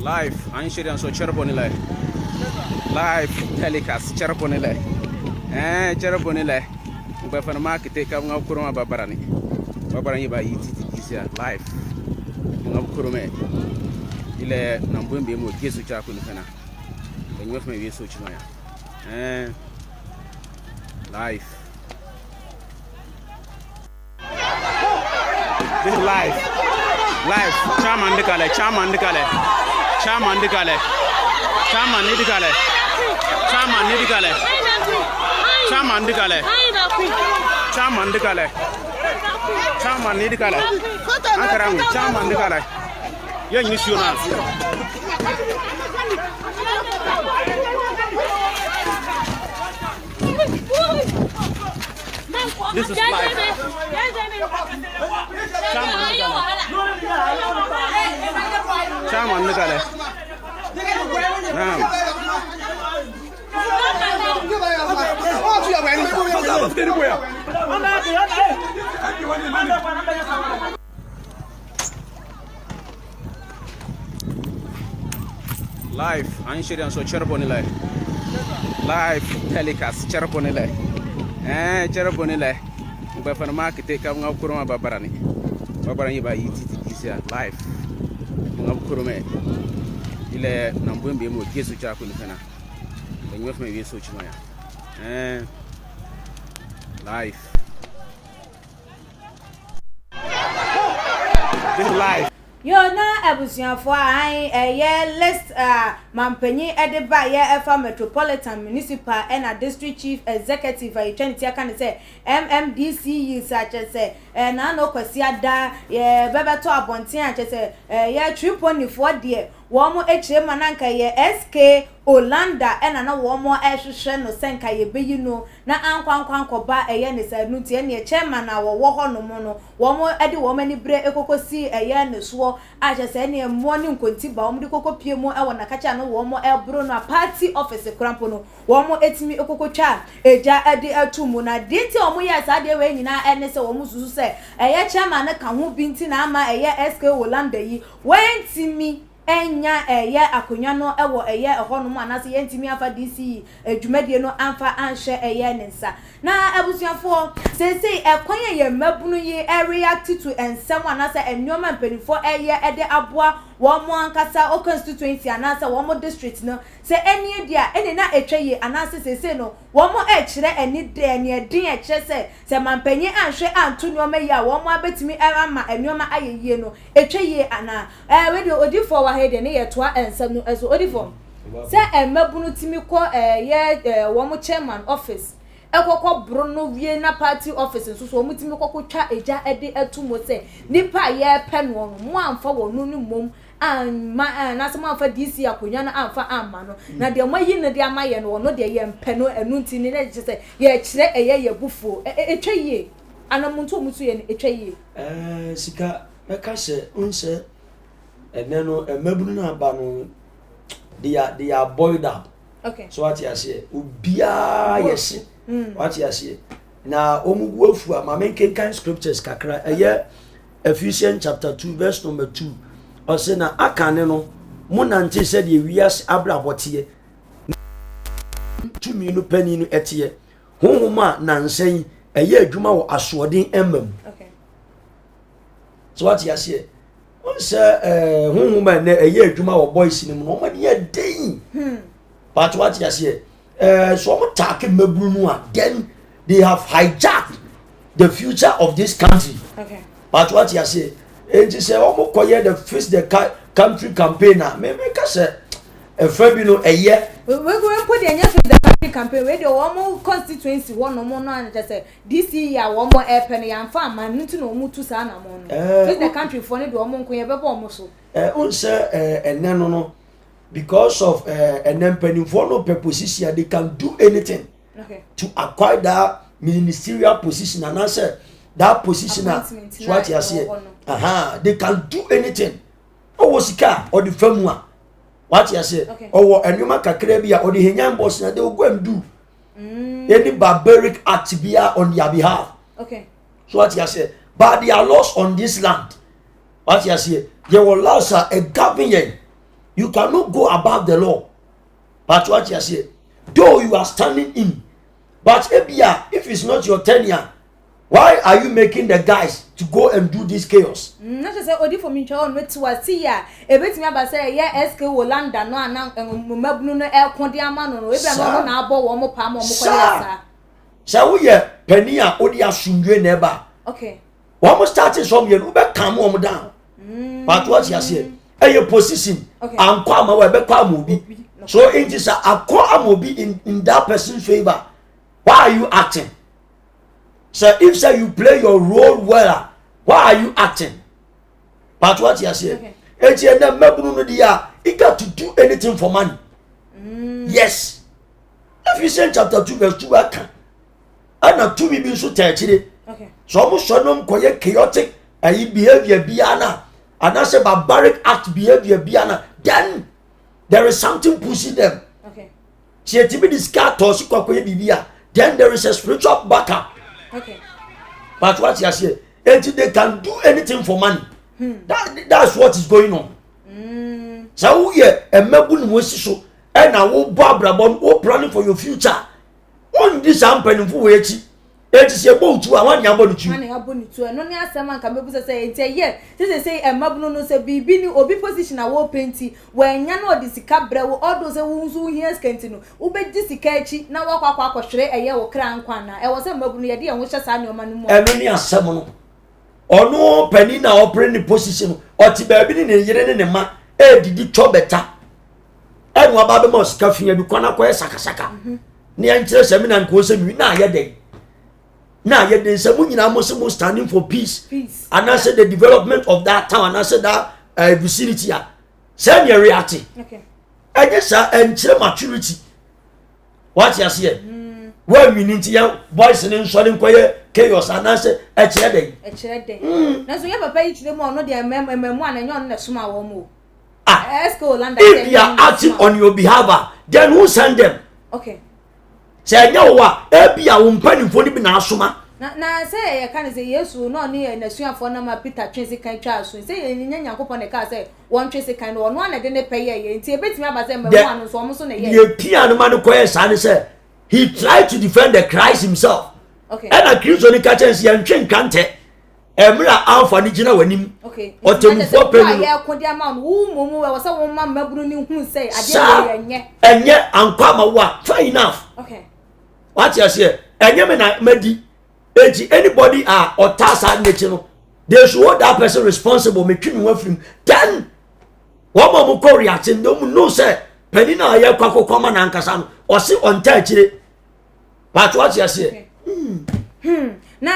Live, insurance so cherponile. Live telecast cherponile. Cherponile. Mba fana market ka ngam kuruma babarani. Babarani ba yiti live. Ngam kurume. Ile nambumbe mo gesu cha kunu kana. Benyo fme yeso chinoya. Live. This is live. Live. Chairman Ndikale. Chairman Ndikale. Chairman Ndikale. Chairman Ndikale. Chairman Ndikale. Chairman Ndikale. Chairman Ndikale. Chairman Ndikale. Ankarangu. Chairman Ndikale. Yo national. This is live. Chairman Ndikale. Live Anshirian so Cherubonile. Live telecast Cherubonile. Cherubonile. Bafana market take up Kuruma Babarani. Babarani by ETTC live. Kurume. Ile Nambumbi mo Jesu Chakunana. When you have maybe so chimaya. Live. This live. Yo na abusuafo list mampanyi edeba ye efa metropolitan municipal and a district chief executive a twenty aka say MMDC such as na no kwasi ada ye bebeto abonten a say ye triponi4 de wo mo echire mananka ye SK Olanda ena na wo mo ehwehwe no senka ye beyi no na ankwankoba eye ne sa nu tie ne chairman na wo ho no mo no wo mo ede wo mani bre ekokosi eye ne so a se ne mo ni nkonti ba wo mo de kokopie mo e wona kacha no wo mo ebro no party office krampo no wo mo etimi ekokotwa eja ede atumu na diti wo mo ya sa de we nyina ene se wo mo susu se eye chairman na ka ho binti na ama eye SK Olanda yi wentimi enya eye akonya no ewo eye ehonum anase ye ntimi afa DC adwumadie no amfa anhwe eye nensa na abusuafo sese ekwanya ye mabunu ye react to ensem anase enoma mpanifo eye ede aboa wo mo ankasa o constituency anase wo mo district no se enie dia ene na etwa ye anase sese no wo mo kire eni de eni edin kire se mampanyi anhwe anto noma ye wo mo abetimi ama enoma ayeye no etwa ye ana we de odifo wa hede ne yetoa ensem no eso odifo se mabunu timi ko ye wo mo chairman office ekoko brono wie na party office so so mutimi kokko twa eja ede atumo se nipa ye pe no mo amfa wonu ni mom na se mo amfa DC akonya na amfa amma no na de mo yi ne de amaye no no de ye mpe no enu nti ni na je se ye kire eye ye bufuo etwa yie anamuntu mutu ye etwa yie sika eka se unse ene no emabunu na aba no they are boiled up. Okay. So what you say ubia yes. What you say na omugu afu amamenke kan scriptures kakra Ephesians chapter 2 verse number 2 o say na akane no mo nante se de wias abrabote tumi no pani no etie honhoma na nsen adwuma wo asodin emam. Okay. So what you say say honhoma na adwuma wo boys ni no ma de den. But what you say so I'm talking about then they have hijacked the future of this country. Okay. But what you say, and you say, "Oh, my the first the country campaigner." Maybe say, Fabino a year. We're going to put the country campaign. We do one more constituency, one more and just say this year one more airpenny and farm. Man, need to know more to sana mon. The country for it, one more can ever almost. Unse and no. Because of an empany for no purposes here, they can do anything to acquire that ministerial position and answer that position. So what you say, they can do anything. Oh, was car or the firm one. What you say, or a new macacrebia or the Henyan boss, they will go and do any barbaric act on their behalf. Okay. So what you say, but they are lost on this land. What you say, they will lose a government. You cannot go above the law. But what you say, though you are standing in, but if it's not your tenure, why are you making the guys to go and do this chaos? Not just say odi for me to on to see ya. E beti me aba say SK Olanda no anan mabunu no e kwode ama no. E bia no na abo wo mo pa mo ko ya sa wo ye pani a odi asundwe na eba. Okay. Wo mo starting from here, we be calm wo down. But what you say, your position and kwama we be kwama obi. So it is a kwama obi in that person's favor. Why are you acting? So if say you play your role well, why are you acting? But what you say, he got to do anything for money. Yes. Ephesians chapter 2 verse 2 and not 2 be so terrible. So almost show chaotic behavior biana and I say barbaric act behavior biana then there is something pushing them. Okay. Then there is a spiritual backup. Okay. But what you say, they can do anything for money. That's what is going on. So we are a mebun so and I will brabon planning for your future. On this happen for wait. It is about to one yabon to you. No near someone can be say, yeah, this say a mabno no say be obi position a war painty when yano this cabra all those who hears Kentino. Ube this catchy now walk or shred a year or crown quana. I was a mabuni idea which I saw your man more. And only a salmon. Or no penina or penny position or tibabin in a year in a man. Did it cho better? And what about the most coffee and Bukana Saka? Near interest, I mean, and cause me now, yet day. Now, yet there's someone in almost standing for peace. And I said the development of that town, and I said that vicinity. Send your reality. Okay. I guess and maturity. What you see? Well, we need to young boys and swelling chaos, and I said, a chair day. A chair day. Now, so you have a page to them on the one and you're not small more. If they are acting on your behalf, then who send them? Okay. Say, no, what? Be a woman for the Nasuma. Now, say, I can't say yes, no near in the swim for number Peter Tracy kind child. So say, in your upon the car, say, one Tracy kind of one, I didn't pay a bit me about them, one was almost on a year. The piano man questions, and said, he tried to defend the Christ himself. Okay. And accused on the catches and train can't. Emra Alpha Nigina when him. Okay. Or to move for penny. Yeah, could the amount who was a woman Mabruni who say, I did, and yet, I'm come what? Fair enough. Okay. What you say? And Yamina Medi, anybody or Tassa nature, they should hold that person responsible, making with him. Then, what more call reaction? No, sir. Penina, ya Quaco Common and Cassan, or sit on touch it. But what you say? Na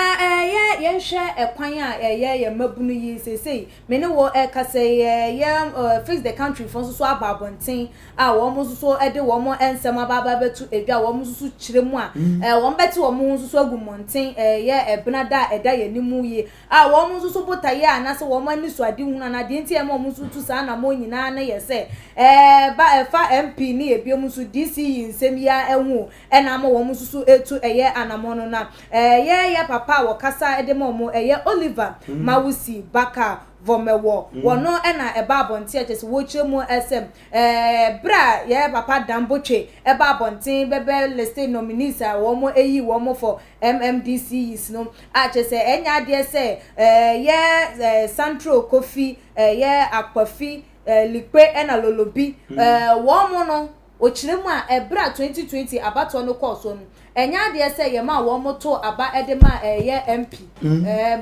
ye share a kwanya ye mabunu yi say me ne wo e ka say ye fix the country for so ababonten a wo mo so e de wo mo ensem ababa betu edwa wo mo so kiremu a wo mbeti wo mo so agumonten ye ebnada eda ye nimu yi a wo mo so botaye anase wo mo ani so ade hu na de ntie mo so tu sa na mo nyina na ye say ba fa MP ni ebiom so DC nsem ya ehu e na mo wo mo so etu eye anamono na ye papa wakasa edemo Oliver Mawusi Baka Vomewo wono na eba abonte atese wochire mu SM bra ye papa Damboche eba abonte bebe liste nominees a wo mo eyi wo mo for MMDC is no atese enya de se ye Santro Kofi ye Akpafi Likpe na Lolobi wo mo no ochire mu a ebra 2020 abato no course no enya de say ye ma wo moto aba edema ye MP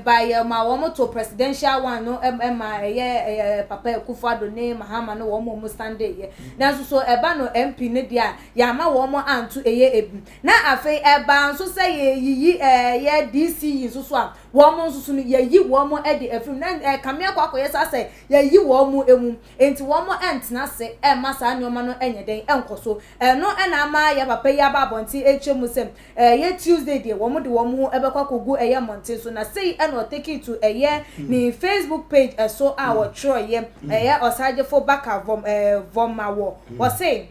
by ye ma wo moto presidential one no ma ye papa Akufo-Addo ne Mahama no wo mo stand ye na so eba no MP ne dia ya ma wo mo antu eye ebi na afi eba so say ye ye DC so a wo mo so no ye yi wo mo e de afim na kamia kwakọ ye say ye yi wo mo emu enti wo mo entna se e ma sa nyoma no enye den enkoso no na ama ye papa ya ba bonti echemu ye Tuesday dey womo de womo ebekwa kogu eye monte so na say and o take it to eye ni Facebook page so our try ye osaje for Baka Vomawo was say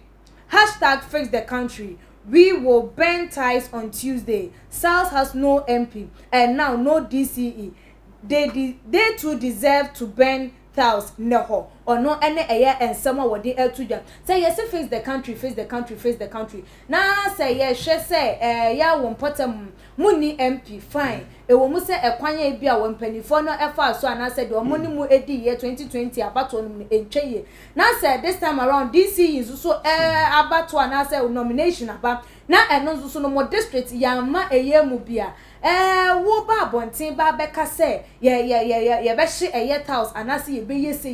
#fix the country. We will burn ties on Tuesday. South has no MP and now no DCE. They too deserve to burn ties neho or no any eye and summer what they to say yes face the country face the country na say yes she say ya won potem muni MP fine e wo mu say e kwanya e bia won panifo no e fa so ana say do muni mu edi year 2020 abato no entweye na say this time around DC is so abato ana say nomination aba na eno so no mo district ya ma eye mu bia wo ba bontin ba beka say ye be hye eye house anase ye be yese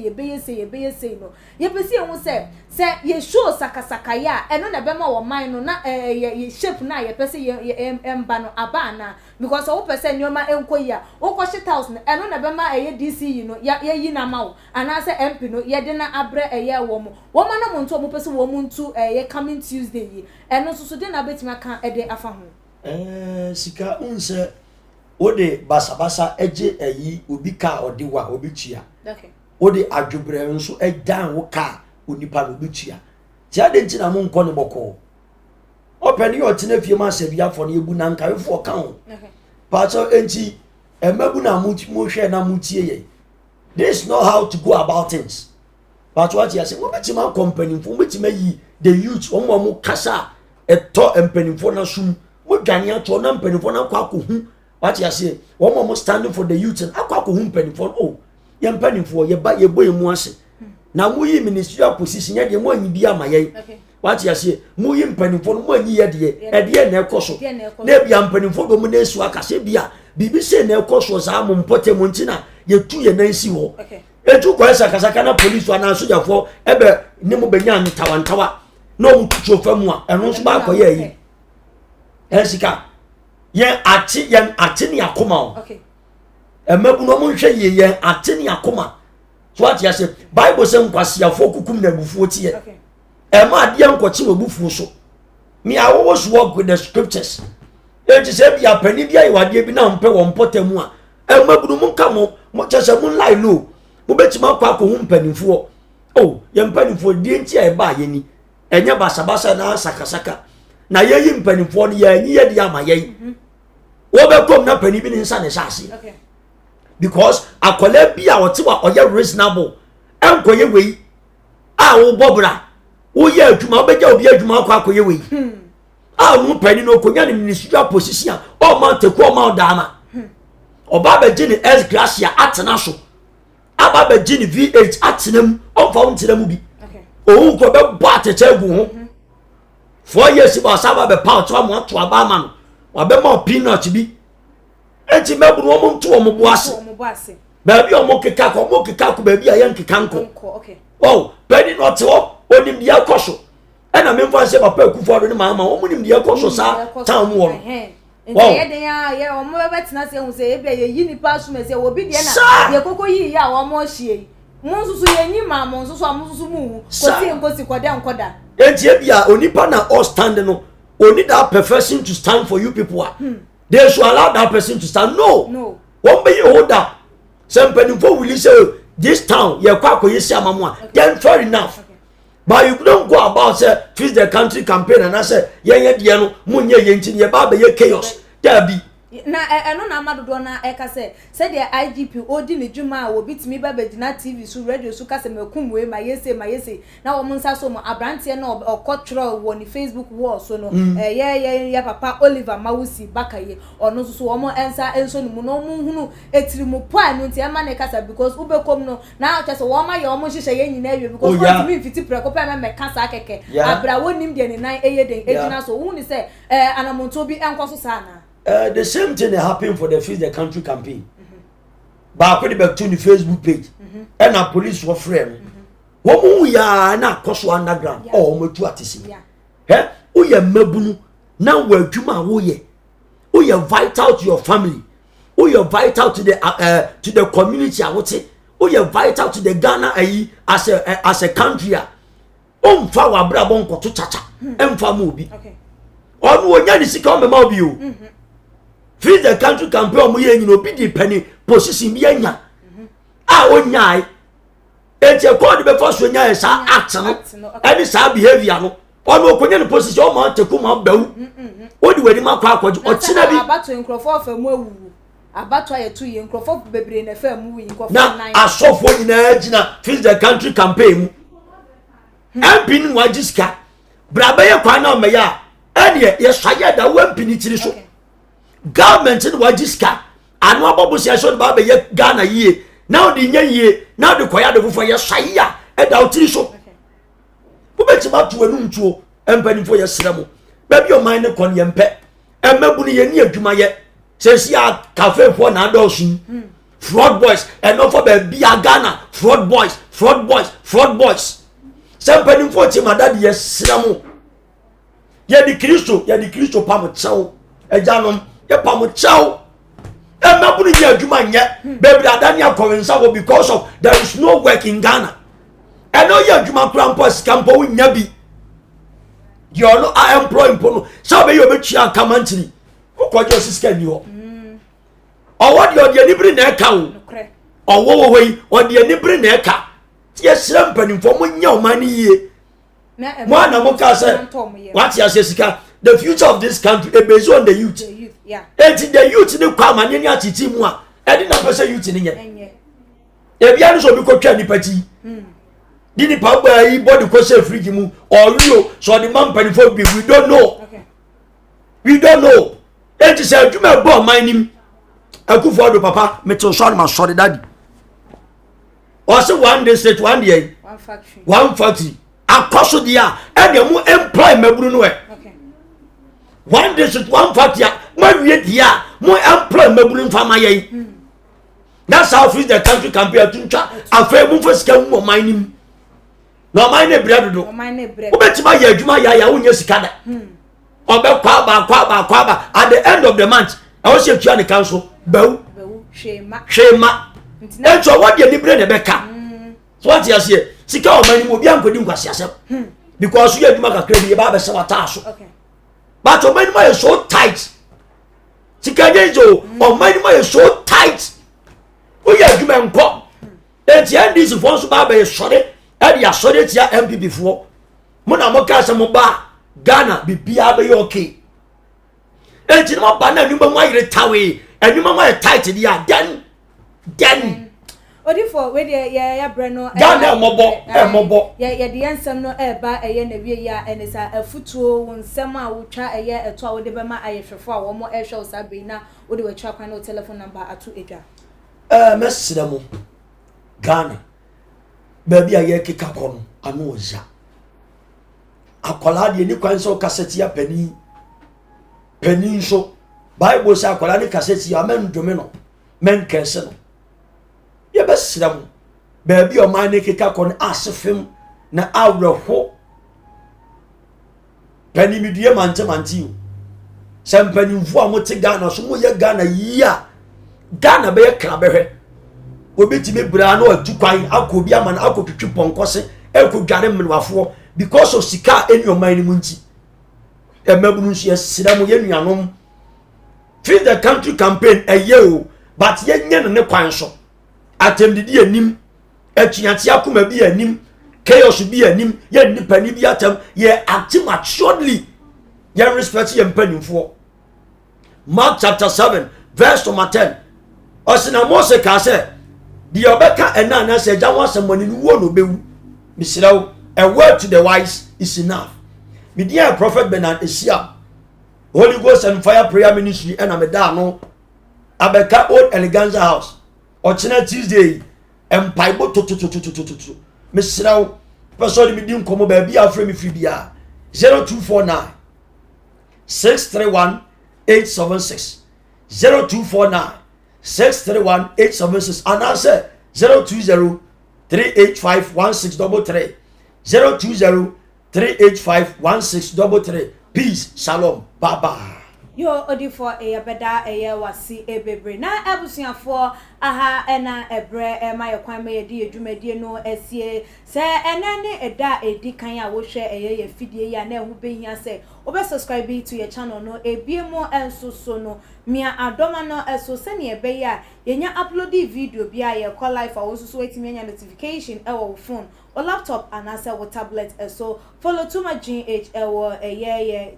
no ye be see hu say ye show sakasaka ya eno na be ma wo man no na ye shape na ye pese ye emba no aba na because wo pese nyoma enkoya wo ko hye house no eno na be ma eye DC no ye yi na ma wo anase MP no ye de na abre eye wo mo no mo nto mo pese wo mo ntu ye coming Tuesday yi eno so de na betima kan ede afa ho sika unse ode basabasa eje eyi obi ka ode wa obi tua okay ode adwobre nso edan wo ka onipa no obi tua ti ade nti na mo nko ne boko openi yo tena fie ma se bia fo ne ebu na nka efo ka ho pacho enti emabu na mo hwe na mo tie ye. This is not how to go about things. But what you say, what you company for which may the youth on one kasa a top and penny for na soon. What can you to non penny for na kwaku? What you say, one more standing for the youth and aquaku penny for oh, young penny for your buy your boy once. Now, we ministerial position yet, you want you be my yay. What you say, Muyim penny for 1 year, dear, at the end, Koso. Maybe I'm penny for the money, so I can say, BBC, no cost was Amon Pote Montina, you 2 year Nancy. Okay. Etu kwa sakasaka police wana soja fo ebe nimu benya ni tawantawa no mutucho famu a eno so ba koye yi esika yen ati ni akoma o okay emebu no mo hwe ye yen ati ni akoma so ati ase bible say nkwase afo kukum na bufuo tie okay ema ade nkoche webufuo so me always work with the scriptures enti se bia pani bia iwade bi na mpe wo mpotamu a emebu no mo nka mo chese mo lie low mubetima kwa ko humpanifo oh ye mpanifo die nti e ba ye ni enye basabasa na sakasaka na ye yi mpanifo no ye nyi ye di ama ye wo be kom na pani bi ni nsa ne sase okay because akola bi a wote wa oye reasonable enkoye wei a wo bobra wo ye adwuma wo beja obi adwuma kwa akoye wei a wo pani no konya ni ministerial position o ma teku o ma dama oba be gini S Gracia atena so aba be gini VH atenam o fa untenam bi o ko be ba tete gu ho 4 years ba saba be pa to am to aba ma no wa be ma peanut bi enti meburu o mo nto o mo boase ba bi o mo keka ko ba bi ayan keka nko okay oh beni not o onim dia koso ena me mfa se papa akufo do ni mama o mo nim dia koso sa town wo wow ye ya o mo be tina se hu se e be ye yi ni pa su me se obi de na ye kokko yi ya o mo hie mo nsusu ye nyi ma mo nsusu am nsusu mu ko si koda nkoda enti e bia onipa na all stand no only that perfection to stand for you people they should allow that person to stand no one be hold up somebody for will say this town ye kwa ko yesi amamu then fair enough but you don't go about say fix the country campaign and I say ye de no munye ye nti ye ba be ye chaos there be na eno na amadodo na eka say the IGP odi ni dwuma wo bitimi ba bagina TV so radio so kase makumwe ma yese na wo munsa so mo abrante na okotro wo ni Facebook wall so no ye papa Oliver Mawusi Bakaye ono so wo mo ensa enso ni mu no mu hunu etiri mu po anu nti ema na kasa because ubekom no na o chese wo ma ye wo mo hihye ye nyina awie because what me fiti preko pa me kasa keke abra wonim de ni nan eyeden ejina so hu ni say anamonto bi enkoso sana the same thing happened for the Fix the Country campaign. But I put back to the Facebook page. And our police were friends. What we are now cost underground or more to artists. Eh? We are mebunu. Now we're Juma. We are vital to your family. We are vital to the community. I would say. We are vital to the Ghana as a country. Fa wa bra bon ko to chacha. Emfa mo bi. Okay. On wo nya ni sika o me ma obi o. Fix the Country campaign omo ye nyino bi di penny position bi anya a onyai enti e ko de be force onyai sa act no any sa behavior no ono okonye no position o ma teku ma bawu odi wani ma kwa akwaji o china bi abato nkrofo afamu awu abato ayetu ye nkrofo bebre na afamu wi nkrofo na asofo nyina gina Fix the Country campaign mu ampin wajiska brabe ye kwa na o me ya ene ye swaye da wampini tiri so government in wajiska anu abobo se so ba be ye Ghana yie now the nya yie now the koya de fofo ye swaya e da otiri so bu beti ma to anu ntuo empani fo ye sremo ba bi o man ne kon ye mpe emabu ne ye ni adwuma ye se sia cafe fo na do sun fraud boys and no for be bia Ghana fraud boys sempani fo ti madade ye sremo ye di Kristo pam chawo ejanom ye pam chao emabunu ye adwuma nye baby adani akowensa wo because of there is no work in Ghana and no ye adwuma krampo skampo nya bi you no I employ impono so be you be tua kamantiri ukoje siska ni ho owodi odi anibri na eka wo owo wei odi anibri na eka ye srem panimfo mo nya o mani ye Mo na mo ka say what you say sika the future of this country is based on the youth. Yeah. And the youth ni kwa manye ni atiti mu a e di na pese youth ni nye. E bia no so bi ko twa ni pati. Di ni pa gba yi body ko say fridge mu or rio so the man panifo bi we don't know. Okay. We don't know. It is a dwuma bo man nim. Akufo do papa meto so na so daddy. Or say one day state one day. One factory. Akoso dia e de mu employ maburu no e. Okay. One day state one factory. Ma wie dia mu employ maburu mfama yen. That's how free the country can be atuncha. Afa mu fasika mu man nim. No man na bread do. Man na bread. Obetima ya adwuma ya wonya sika da. Obe kwa ba at the end of the month. I was here to the council. Bew. Shema. And so what you libre ne beka. So what you say? Sika o man mo bia nkodi nkwasi asem. Because you adwuma kakra bi ba be se wata so. Okay. But o man mo is so tight. Sika jejo o man mo is so tight. O ya adwuma nko. And the end is for so ba be sore. And ya sore tia MPP fo. Mo na mo ka se mo ba Ghana bibia be okay. And you know, Banana, you might retire, and you might tight the then. Odi for we dey ya Breno Ghana mobo. Ya the ansem no ba eye na wie ya and is a futuo nsem a wo twa eye eto a wo de be ma ayehwefo a wo mo ehwe usa be na wo de we twa kwan no telephone number atu edwa. Mesida mo Ghana. Baby aye kika kono anu oza. Akola de ni kwan so kaseti ya pani so Bible say akola ni kaseti ya men domino men kese no ye besira mu baby o man ni kika kono asefem na awreho pani midie mante o sempani mfu amote Ghana so mo ye Ghana yia Ghana be ye kra behwe obetime bra na atu kwan akobi amana akotwetwe ponkose ekodware menwafo because of sika eni o man ni munti emabunu nso yesira mo ye nuanom free the country campaign o but ye nye ne kwan so atemdidi anim atuate akoma bi anim chaos bi anim ye nipa ni bi atem ye act maturely ye respect ye mpanimfo. Mark chapter 7 verse 10 osina Mose ka se di obeka enana se jawa semoni ni wo no bewu misirawo a word to the wise is enough. Me dear Prophet Bernard Esia Holy Ghost and Fire Prayer Ministry and Amedano Abeka Old Eleganza House Ochina Tuesday and Bible to Miss Rao person me dim komo baby afre me free bia 0249 631 876 0249 631 876 and answer 020 385 1633 020 3851633. Peace, shalom, bye bye. Yo odi for beda wasi bebre na abusuafo aha ena ebre ma yekwan ma yedi edwumadie no esie se enene eda edi kan a wo hwe ye fidie ya na ehu behia se obe subscribe to your channel no ebiemo enso no mia adoma no eso se ne ebe ya yenya upload video bia ye call live awo so wetimi anya notification e wo phone or laptop and answer with tablet so follow Tuma GH or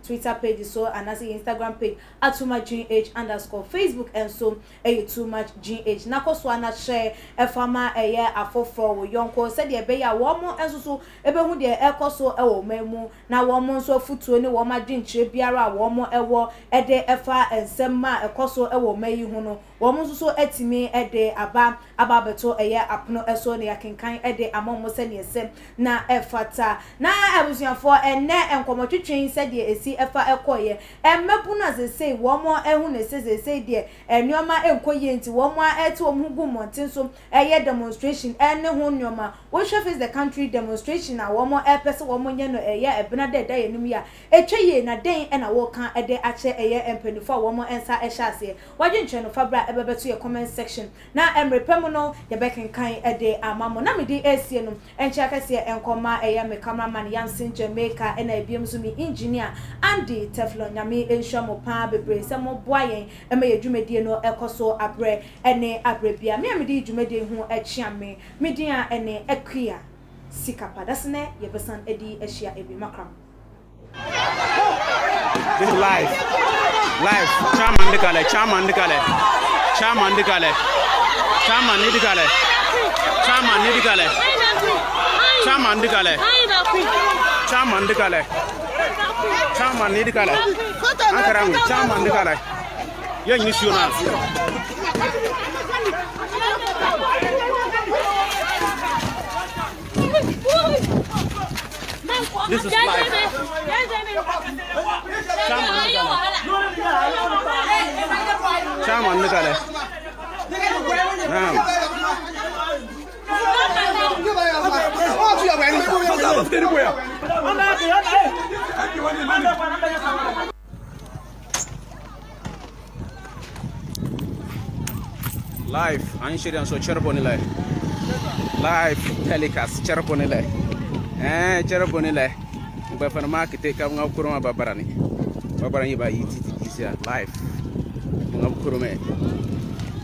Twitter page so and as Instagram page at Tuma GH _ Facebook and so Too Much GH nako so ana share fama afofo wo yonko said ye be ya wo mo enso so ebe hu de ekoso wo memu na wo mo nso futuo ne wo ma dwinkyire biara wo mo ewo ede efa ensem ma ekoso wo mayi hu no wo mo nso etimi ede aba beto apno eso ne yakenkan ede amomo se ne na efata na abusuafo enne enkomotwetwen said ye esi efa ekoye emmebu na se wo mo ehu ne se de enoma enkoye nti wo mo ete wo hu gu montin so demonstration enne hu nyoma wo face the country demonstration na wo mo epese wo mo nye no ebena de yenim ya etweye na den na wo kan ede ache empanifo wo mo ensa ehase wadwenche no fabra ebebeto ye comment section na emrepem no ye bekenkan ede amamo na medi esie no enche akase enkoma me cameraman Yansin Jamaica ena ebiem so mi engineer Andy Teflon nyame enhwamo pa bebre se mo boayen ema ye dwumadie no ekoso abre ene abrebia me amedi dwumadie hu echiame media ene akua sikapa dasne yebesan edi ehia ebi makram. This life. Chairman Dikale. Chairman Dikale. Chairman Dikale. Chairman Dikale. Chairman Dikale. Chairman Dikale. Chairman Dikale. Chairman Dikale. Ankara Chairman Dikale. Young national. This is life. Chairman Dikale. Live insurance so cherponile. Live telecast cherponile. Cherponile. Mba fana market ka nga kuruma babarani. Babarani ba yiti live. Nga kurume.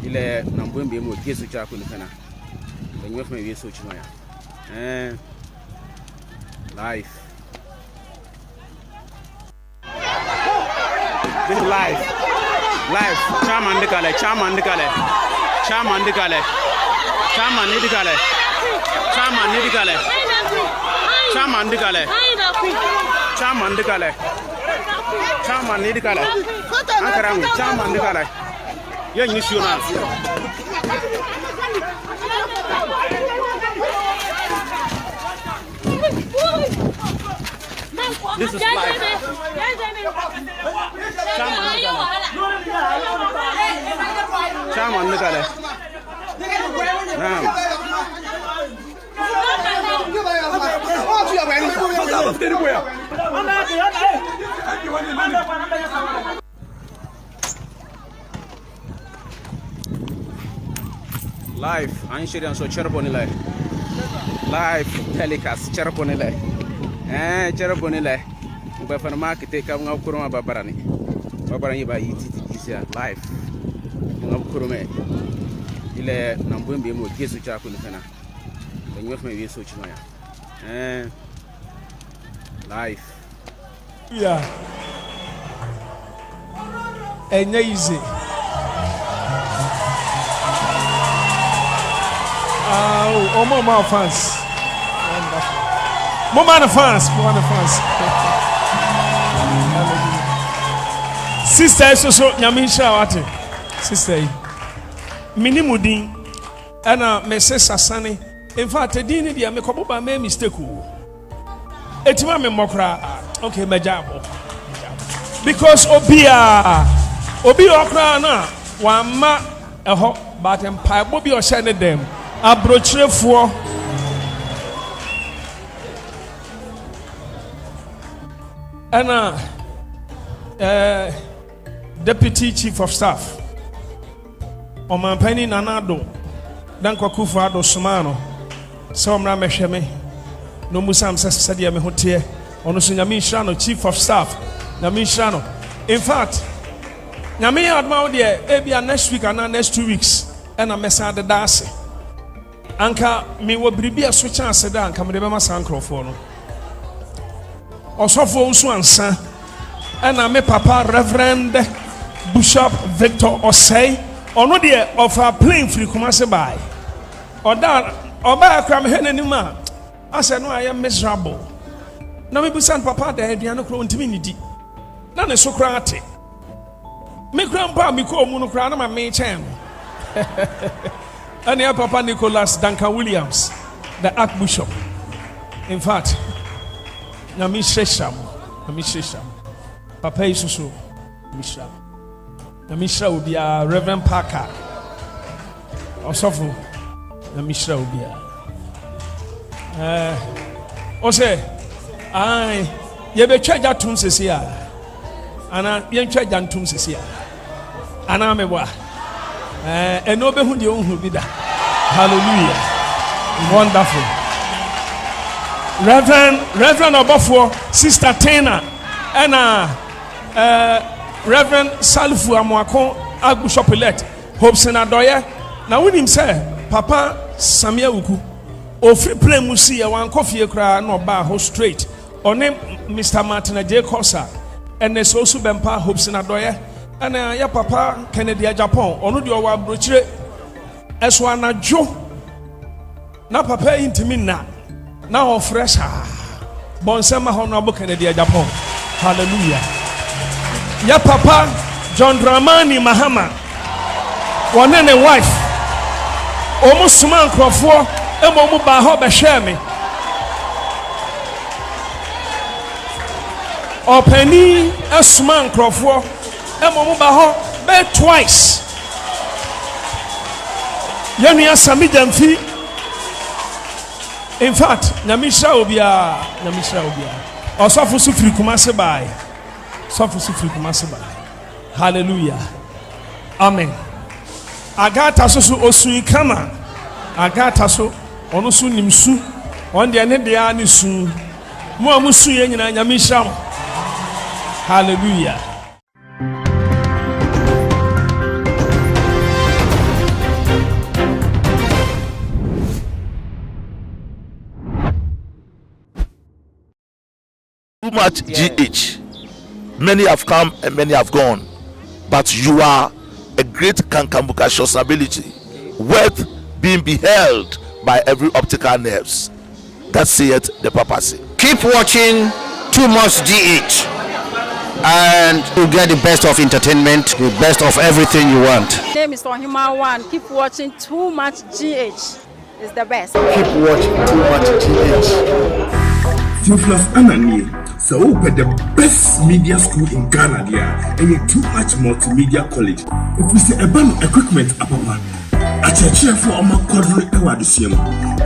Ile na mbwembe mo Yesu cha kulikana. Wenyewe fanya Yesu chimaya. Live. This live. Chairman Dikale. Chairman Dikale. Chairman Dikale. Chairman Dikale. Chairman Dikale. Chairman Dikale. Chairman Dikale. Chairman Dikale. Ankara Chairman Dikale. Young national. This is life. Chairman Dikale. Live insurance so cherponile. Live telecast cherponile. Cherponile. Mba fana market ka nga kuruma babarani. Babarani ba yiti live. Nga kurume. Ile na mbwembe mo Yesu cha kulikana. Wenyewe fanya Yesu chimaya. Life. Yeah. And easy. Oh, more fans. Wonderful. More fans. Sister, so nyamisha wate. Sister. Minimudin. Ana mese sasane. In fact, dini dia me koboba me mistake o. Etima me mokra. Okay, majabo. Because obi okra na wama eho but empire bobi o shane dem abrochirefo ana deputy chief of staff Omampani Nanado Danko Kufuado Sumano Somra Mesheme no Musam Sadia Mehotie Onusunyami Shano chief of staff Nami Shano. In fact Nyame adma de ebia next week and next 2 weeks and a messa de dase anka me wo bribi aso chance da anka me de bema sankrofo no osofo nso ansa and me papa Reverend Bishop Victor Osei ono de of a plane free Kumasi by oba akra me henanima ase no I am miserable na me busan papa da aduano kro ntimi nidi na ne so kra ate me grandpa me ko mu no kra na ma me chen and your papa Nicholas Duncan Williams the Archbishop. In fact na mi shesham papa isusu misha na misha obia Reverend Parker osofo na misha obia ose ai ye be twaja tum sesi a ana ye twaja ntum sesi a ana mebwa eno be hu de ohun bi da. Hallelujah. Wonderful. Reverend Obafo, Sister Tina, and Reverend Salfu Amwako Archbishop elect Hobson Adoye. Now when him say Papa Samia Uku ofri play mu si ya wan kofie kra na oba ho straight one Mr. Martin J. Kosa ene so su bempa hopes na doye ana ya papa Kennedy Japan ono de owa brochire eso anajo na papa intimi na ho fresh bonsema ho no abo Kennedy Japan. Hallelujah. Ya papa John Dramani Mahama one and wife almost man crofo emo ba ho be hwe me openi asman crofo emo ba ho be twice yenu Sami Jamfi. In fact nyamisha obia osofo sufiri kumase bai sofo sufiri kumase bai. Hallelujah. Amen. Agata so osu kama agata so ono so nimsu on de ne de ani su mu amusu ye nyina nyamisha. Hallelujah. Too much GH. Many have come and many have gone, but you are a great Kankambuka ability, worth being beheld by every optical nerves. That saith the papacy. Keep watching Too Much GH, and you get the best of entertainment, the best of everything you want. My name is Ohima One. Keep watching Too Much GH. It's the best. Keep watching Too Much GH. Theophilus Anani, so open the best media school in Ghana there, and a Too Much Multimedia College. If we say about equipment, apapa, a church for our quadruple ewadisium,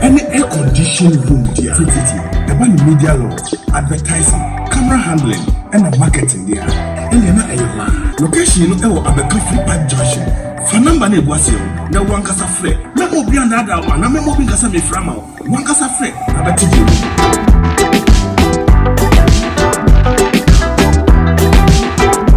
any air conditioned room there, about media law, advertising, camera handling, and marketing there. And you're not a location, Abeka Flipper Junction. For number ne was you, no one casa free. No more beyond that one, no more being casa me from one casa free.